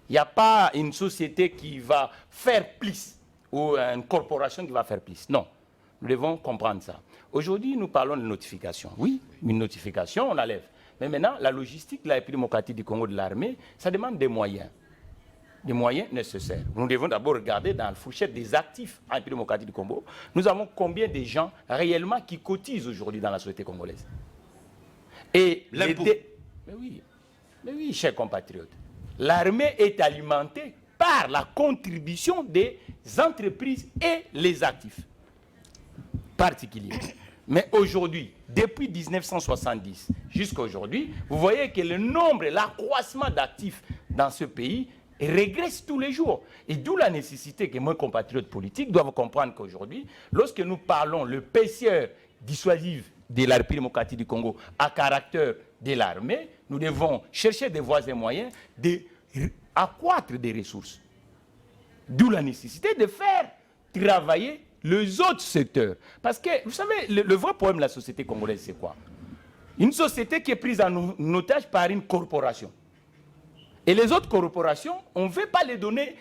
Il n'y a pas une société qui va faire plus ou une corporation qui va faire plus. Non, nous devons comprendre ça. Aujourd'hui, nous parlons de notification. Oui, une notification, on la lève. Mais maintenant, la logistique de la République démocratique du Congo de l'armée, ça demande des moyens. Des moyens nécessaires. Nous devons d'abord regarder dans la fourchette des actifs en République démocratique du Congo. Nous avons combien de gens réellement qui cotisent aujourd'hui dans la société congolaise. Et L'impôt. Mais oui, chers compatriotes. L'armée est alimentée par la contribution des entreprises et les actifs particuliers. Mais aujourd'hui, depuis 1970 jusqu'à aujourd'hui, vous voyez que le nombre, l'accroissement d'actifs dans ce pays régresse tous les jours. Et d'où la nécessité que mes compatriotes politiques doivent comprendre qu'aujourd'hui, lorsque nous parlons le PCE dissuasif de la République démocratique du Congo à caractère de l'armée, nous devons chercher des voies et moyens d'accroître des ressources. D'où la nécessité de faire travailler les autres secteurs. Parce que, vous savez, le vrai problème de la société congolaise, c'est quoi? Une société qui est prise en otage par une corporation. Et les autres corporations, on ne veut pas les donner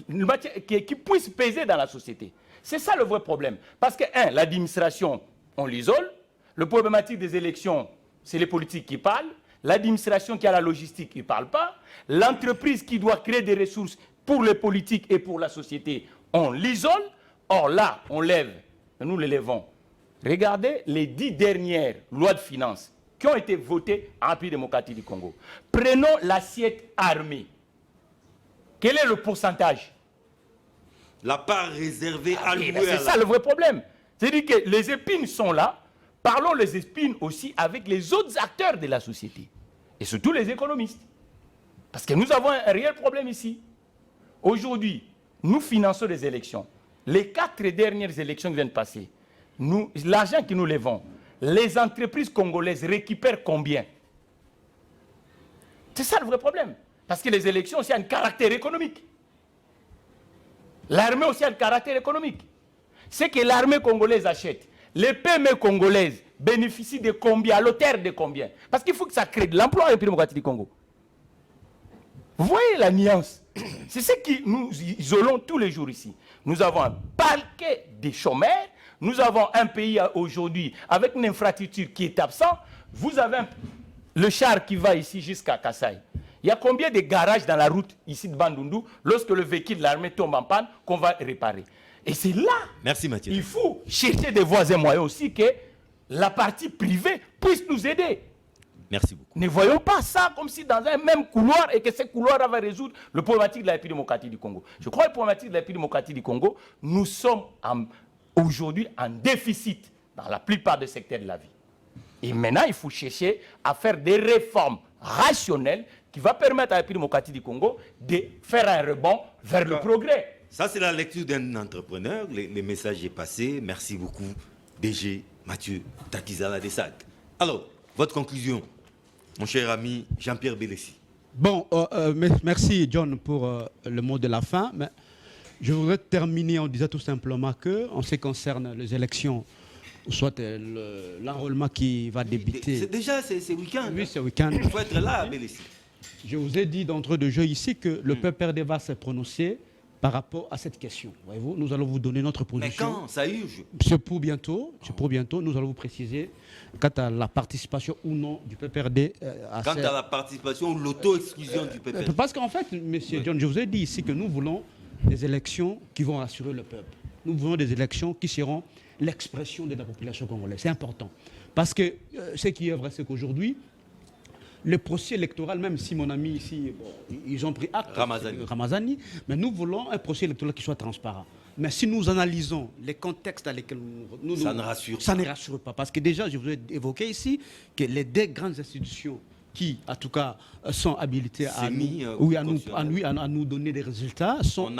une matière qui puisse peser dans la société. C'est ça le vrai problème. Parce que, l'administration, on l'isole. Le problématique des élections, c'est les politiques qui parlent. L'administration qui a la logistique, il ne parle pas. L'entreprise qui doit créer des ressources pour les politiques et pour la société, on l'isole. Or là, on lève, nous les levons. Regardez les 10 dernières lois de finances qui ont été votées en République démocratique du Congo. Prenons l'assiette armée. Quel est le pourcentage? La part réservée allouée C'est à ça le vrai problème. C'est-à-dire que les épines sont là. Parlons les épines aussi avec les autres acteurs de la société. Et surtout les économistes. Parce que nous avons un réel problème ici. Aujourd'hui, nous finançons des élections. Les 4 dernières élections qui viennent de passer, l'argent que nous levons, les entreprises congolaises récupèrent combien? C'est ça le vrai problème. Parce que les élections aussi ont un caractère économique. L'armée aussi a un caractère économique. C'est que l'armée congolaise achète. Les PME congolaises bénéficient de combien? À l'auteur de combien? Parce qu'il faut que ça crée de l'emploi en République démocratique du Congo. Vous voyez la nuance? C'est ce que nous isolons tous les jours ici. Nous avons un parquet des chômeurs. Nous avons un pays aujourd'hui avec une infrastructure qui est absente. Vous avez le char qui va ici jusqu'à Kassai. Il y a combien de garages dans la route ici de Bandundu lorsque le véhicule de l'armée tombe en panne qu'on va réparer? Et c'est là, Merci Mathieu. il faut chercher des voies et moyens aussi que la partie privée puisse nous aider. Merci beaucoup. Ne voyons pas ça comme si dans un même couloir et que ce couloir va résoudre le problématique de la République démocratique du Congo. Je crois que le problématique de la République démocratique du Congo, nous sommes aujourd'hui en déficit dans la plupart des secteurs de la vie. Et maintenant, il faut chercher à faire des réformes rationnelles qui vont permettre à la République démocratique du Congo de faire un rebond vers le progrès. Ça, c'est la lecture d'un entrepreneur. Le message est passé. Merci beaucoup, DG Mathieu Takisa Ladessac. Alors, votre conclusion? Mon cher ami Jean-Pierre Bélessi. Bon, merci John pour le mot de la fin. Mais je voudrais terminer en disant tout simplement que, en ce qui concerne les élections, soit l'enrôlement qui va débuter. C'est déjà, c'est week-end. Oui, c'est week-end. Il faut être là, Bélessi. Je vous ai dit d'entrée de jeu ici que le PPRD va se prononcer par rapport à cette question. Voyez-vous, nous allons vous donner notre position. Mais quand ça urge? C'est pour bientôt. Nous allons vous préciser quant à la participation ou non du PPRD. Quant à la participation ou l'auto-exclusion du PPRD. Parce qu'en fait, monsieur John, je vous ai dit ici que nous voulons des élections qui vont rassurer le peuple. Nous voulons des élections qui seront l'expression de la population congolaise. C'est important. Parce que ce qui est vrai, c'est qu'aujourd'hui, le processus électoral, même si mon ami ici, bon, ils ont pris acte, Ramazani, mais nous voulons un processus électoral qui soit transparent. Mais si nous analysons les contextes dans lesquels ça ne rassure pas. Parce que déjà, je vous ai évoqué ici que les deux grandes institutions qui, en tout cas, sont habilités à nous donner des résultats, sont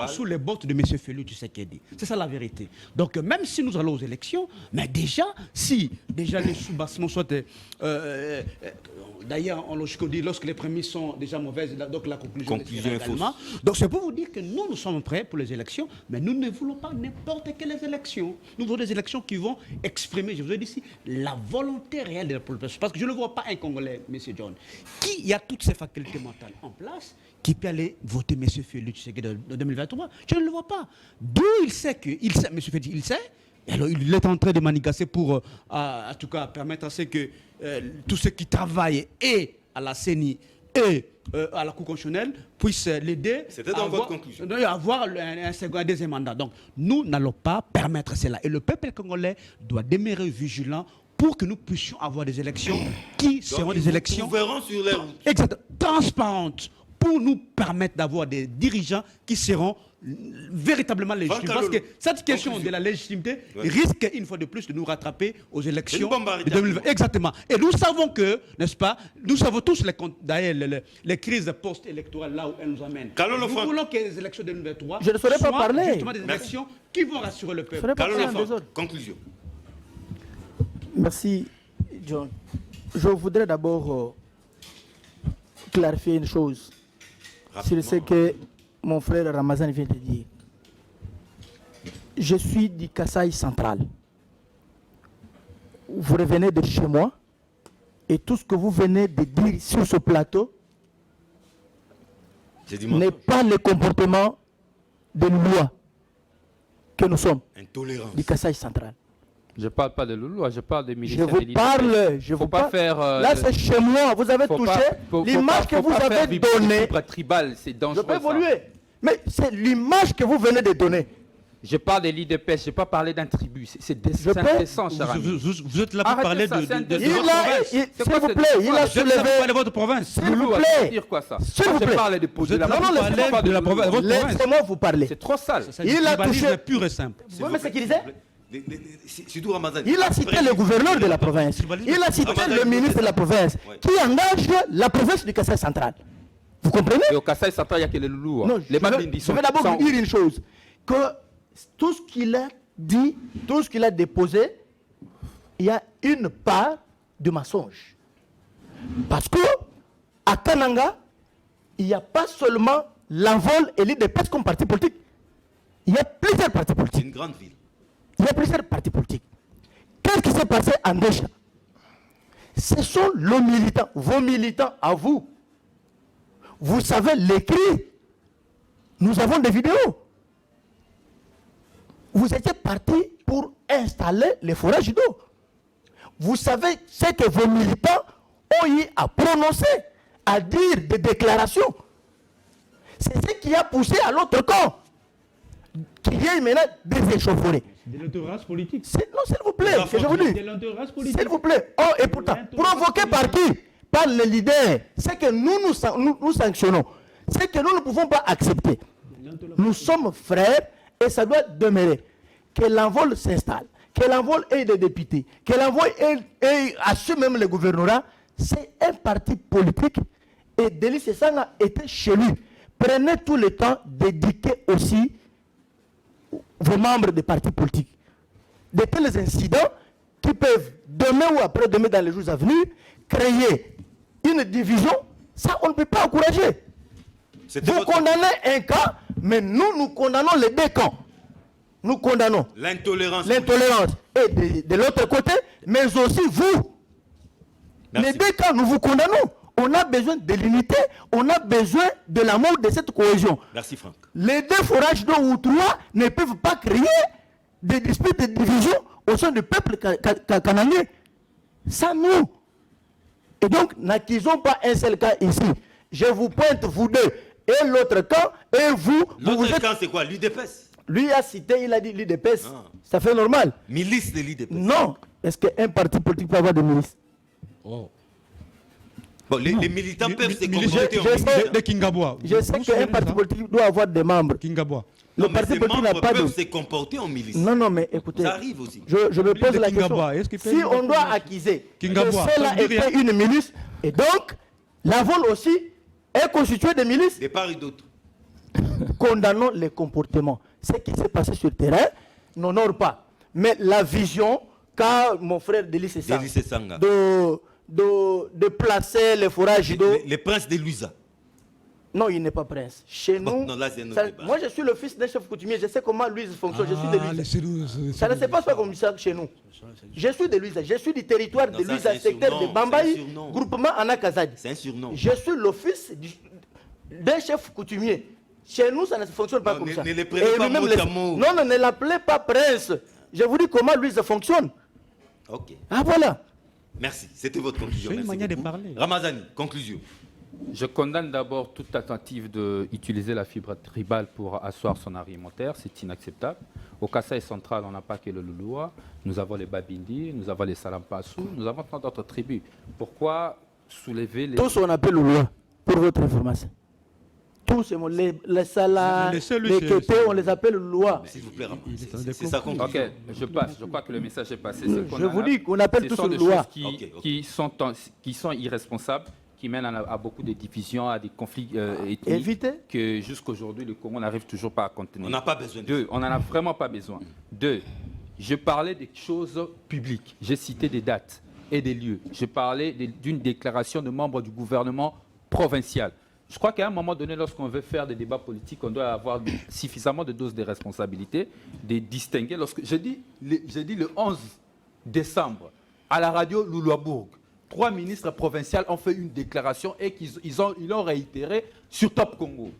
sous les bottes de M. Félix Tshisekedi. C'est ça la vérité. Donc, même si nous allons aux élections, mais déjà, si les sous-bassements soient... D'ailleurs, on dit lorsque les prémices sont déjà mauvaises, donc la conclusion est fausse. Donc, c'est pour vous dire que nous sommes prêts pour les élections, mais nous ne voulons pas n'importe quelles élections. Nous voulons des élections qui vont exprimer, je vous ai dit ici, la volonté réelle de la population. Parce que je ne vois pas un Congolais, M. John, qui a toutes ses facultés mentales en place, qui peut aller voter M. Félix Tshisekedi de 2023. Je ne le vois pas. D'où il sait que, M. Félix, il sait. Alors, il est en train de manigasser pour, en tout cas, permettre à ce que tous ceux qui travaillent et à la CENI et à la Cour constitutionnelle puissent l'aider à avoir un deuxième mandat. Donc, nous n'allons pas permettre cela. Et le peuple congolais doit demeurer vigilant pour que nous puissions avoir des élections qui seront des élections sur les routes. Transparentes, pour nous permettre d'avoir des dirigeants qui seront véritablement légitimes. Parce que cette question de la légitimité risque une fois de plus de nous rattraper aux élections de 2020. Exactement. Et nous savons que, n'est-ce pas, nous savons tous les crises post-électorales là où elles nous amènent. Nous voulons que les élections de 2023 je ne saurais pas parler. Justement des élections qui vont rassurer le peuple. Conclusion. Merci, John. Je voudrais d'abord clarifier une chose. C'est ce que mon frère Ramazani vient de dire. Je suis du Kasaï central. Vous revenez de chez moi et tout ce que vous venez de dire sur ce plateau n'est pas le comportement de loi que nous sommes du Kasaï central. Je ne parle pas de Louloua, je parle des militaires. Je vous parle. Là, c'est chez moi. Vous avez touché l'image que vous avez donnée. Tribal, c'est dangereux. Je peux évoluer. Mais c'est l'image que vous venez de donner. Je parle des lits de pêche, je n'ai pas parlé d'un tribu. C'est indécent, cher ami. Vous êtes là pour parler de votre province. S'il vous plaît, il a soulevé... de votre province. S'il vous plaît. Dire quoi ça? S'il vous plaît. Je parle de la province. Laissez-moi vous parler. C'est trop sale. Il a touché... pur et simple. Vous me sécurisez? Il a cité le gouverneur de la province. Il a cité le ministre de la province qui engage la province du Kasaï central. Vous comprenez? Et au Kasaï central, il n'y a que les loulous. Je vais d'abord vous dire une chose. Que tout ce qu'il a dit, tout ce qu'il a déposé, il y a une part de mensonge. Parce que à Kananga, il n'y a pas seulement l'envol et l'IDPS comme parti politique. Il y a plusieurs partis politiques. C'est une grande ville. Il y a plusieurs partis politiques. Qu'est-ce qui s'est passé en Décha? Ce sont nos militants, vos militants à vous. Vous savez l'écrit. Nous avons des vidéos. Vous étiez partis pour installer les forages d'eau. Vous savez ce que vos militants ont eu à prononcer, à dire des déclarations. C'est ce qui a poussé à l'autre camp qu'il y ait maintenant des échauffourées. De l'intolérance politique. Non, s'il vous plaît, que je vous dis. De l'intolérance politique. S'il vous plaît. Oh, et pourtant, provoqué par qui? Par les leaders. C'est que nous sanctionnons. C'est que nous ne pouvons pas accepter. Nous sommes frères et ça doit demeurer. Que l'envol s'installe, que l'envol ait des députés, que l'envol assume même le gouvernorat. C'est un parti politique et Delis Sanga était chez lui. Prenez tout le temps d'éduquer aussi vos membres des partis politiques. De tels incidents qui peuvent, demain ou après-demain, dans les jours à venir, créer une division, ça, on ne peut pas encourager. Vous condamnez un cas, mais nous condamnons les deux camps. Nous condamnons l'intolérance et de l'autre côté, mais aussi vous. Merci. Les deux camps, nous vous condamnons. On a besoin de l'unité, on a besoin de l'amour, de cette cohésion. Merci Franck. Les deux forages d'eau ou trois ne peuvent pas créer des disputes, des divisions au sein du peuple canadien. Ça, nous. Et donc, n'accusons pas un seul cas ici. Je vous pointe, vous deux, et l'autre camp, et vous. L'autre camp, c'est quoi? L'UDPS? Lui a cité, il a dit l'UDPS. Ça fait normal. Milice de l'UDPS? Non. Est-ce qu'un parti politique peut avoir des milices? Oh. Bon, les militants peuvent se comporter de Kingabois. Je sais qu'un parti politique doit avoir des membres. Kingabois. Le parti politique n'a pas de... peuvent se comporter en milice. Non, mais écoutez. Ça arrive aussi. Je me pose la question. Si on doit accuser que cela était une milice, et donc, la vol aussi est constituée de milices. De part et d'autre. Condamnons les comportements. Ce qui s'est passé sur le terrain n'honore pas. Mais la vision qu'a mon frère Delis Sanga de placer les forages d'eau. Les princes de Luisa. Non, il n'est pas prince. Chez nous, non, là, moi je suis le fils d'un chef coutumier, je sais comment Louise fonctionne, je suis de Louise. Ça ne se passe pas comme ça chez nous. Je suis de Louise, je suis du territoire de Louise, secteur de Bambaï, groupement Anakazadi. C'est un surnom. Je suis le fils d'un chef coutumier. Chez nous, ça ne fonctionne pas comme ça. Ne les prenez pas mot à mot. Non, ne l'appelez pas prince. Je vous dis comment Louise fonctionne. Ok. Ah voilà. Merci, c'était votre conclusion. C'est une manière de parler. Ramazani, conclusion. Je condamne d'abord toute tentative d'utiliser la fibre tribale pour asseoir son argumentaire. C'est inacceptable. Au Kasaï central, on n'a pas que le Lulua. Nous avons les Babindi, nous avons les Salampassou, nous avons tant d'autres tribus. Pourquoi soulever les... Tous on appelle Lulua, pour votre information. Tous, les Salas, les Kété, on les appelle Lulua. S'il vous plaît, c'est ça qu'on Ok, je passe. Je crois que le message est passé. Je vous dis qu'on appelle tous Lulua. Qui sont irresponsables, qui mènent à beaucoup de divisions, à des conflits ethniques. Évitez. Que jusqu'aujourd'hui, le Congo n'arrive toujours pas à contenir. On n'a pas besoin. Deux, on n'en a vraiment pas besoin. Deux, je parlais des choses publiques. J'ai cité des dates et des lieux. Je parlais d'une déclaration de membres du gouvernement provincial. Je crois qu'à un moment donné, lorsqu'on veut faire des débats politiques, on doit avoir suffisamment de doses de responsabilité, de distinguer. J'ai dit le 11 décembre, à la radio Loulouabourg, 3 ministres provinciaux ont fait une déclaration et ils l'ont réitéré sur Top Congo.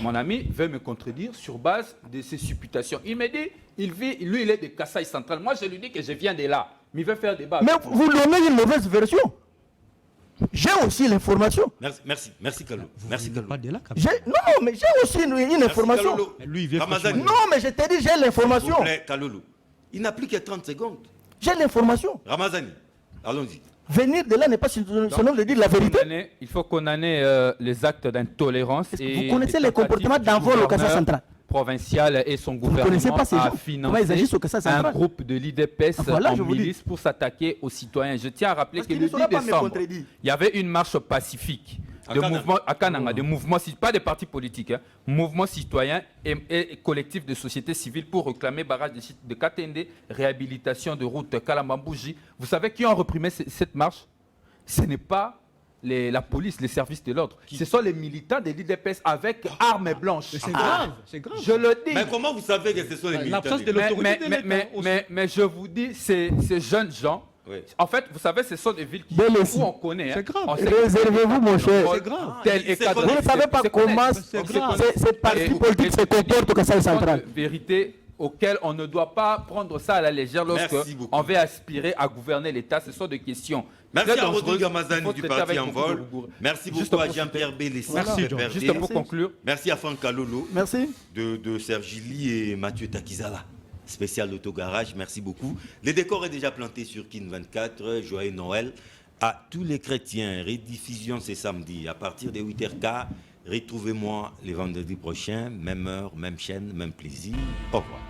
Mon ami veut me contredire sur base de ses supputations. Il me dit, lui, il est de Kasaï central. Moi, je lui dis que je viens de là. Mais il veut faire débat. Mais vous donnez une mauvaise version. J'ai aussi l'information. Merci Kalou. Merci Kalou. Non, mais j'ai aussi une information. Non, mais je t'ai dit, j'ai l'information. S'il vous plaît, Kaloulou. Il n'a plus que 30 secondes. J'ai l'information. Ramazani, allons-y. Venir de là n'est pas synonyme de dire la vérité. Il faut condamner les actes d'intolérance. Vous connaissez les comportements d'envol au Kassai central provincial et son gouvernement a financé un groupe de l'IDPS en milice pour s'attaquer aux citoyens. Je tiens à rappeler que le 10 décembre, il y avait une marche pacifique de mouvements à Kananga, de mouvements, pas des partis politiques, mouvements citoyens et collectifs de société civile pour réclamer barrage de Katende, réhabilitation de route Kalambambouji. Vous savez qui ont reprimé cette marche? Ce n'est pas la police, les services de l'ordre. Ce sont les militants de l'IDPS avec armes blanches. C'est grave, c'est grave. Je le dis. Mais comment vous savez que ce sont les militants? L'absence de l'autorité de l'État. Mais je vous dis, ces jeunes gens, oui. En fait, vous savez, ce sont des villes où on connaît. C'est grave. Réservez-vous, mon cher. C'est grave. Vous ne savez pas comment ces partis politiques se comportent au Kassai central. Vérité auxquelles on ne doit pas prendre ça à la légère lorsqu'on veut aspirer à gouverner l'État. Ce sont des questions. Merci à Rodrigue Ramazani du parti En Vol. Merci beaucoup à Jean-Pierre Bélessi. Merci, John. Juste pour conclure. Merci à Franck Kalolo. Merci. De Serge Gilly et Mathieu Takizala. Spécial autogarage, merci beaucoup. Le décor est déjà planté sur Kin 24. Joyeux Noël à tous les chrétiens. Rediffusion c'est samedi à partir de 8h15. Retrouvez-moi les vendredis prochains, même heure, même chaîne, même plaisir. Au revoir.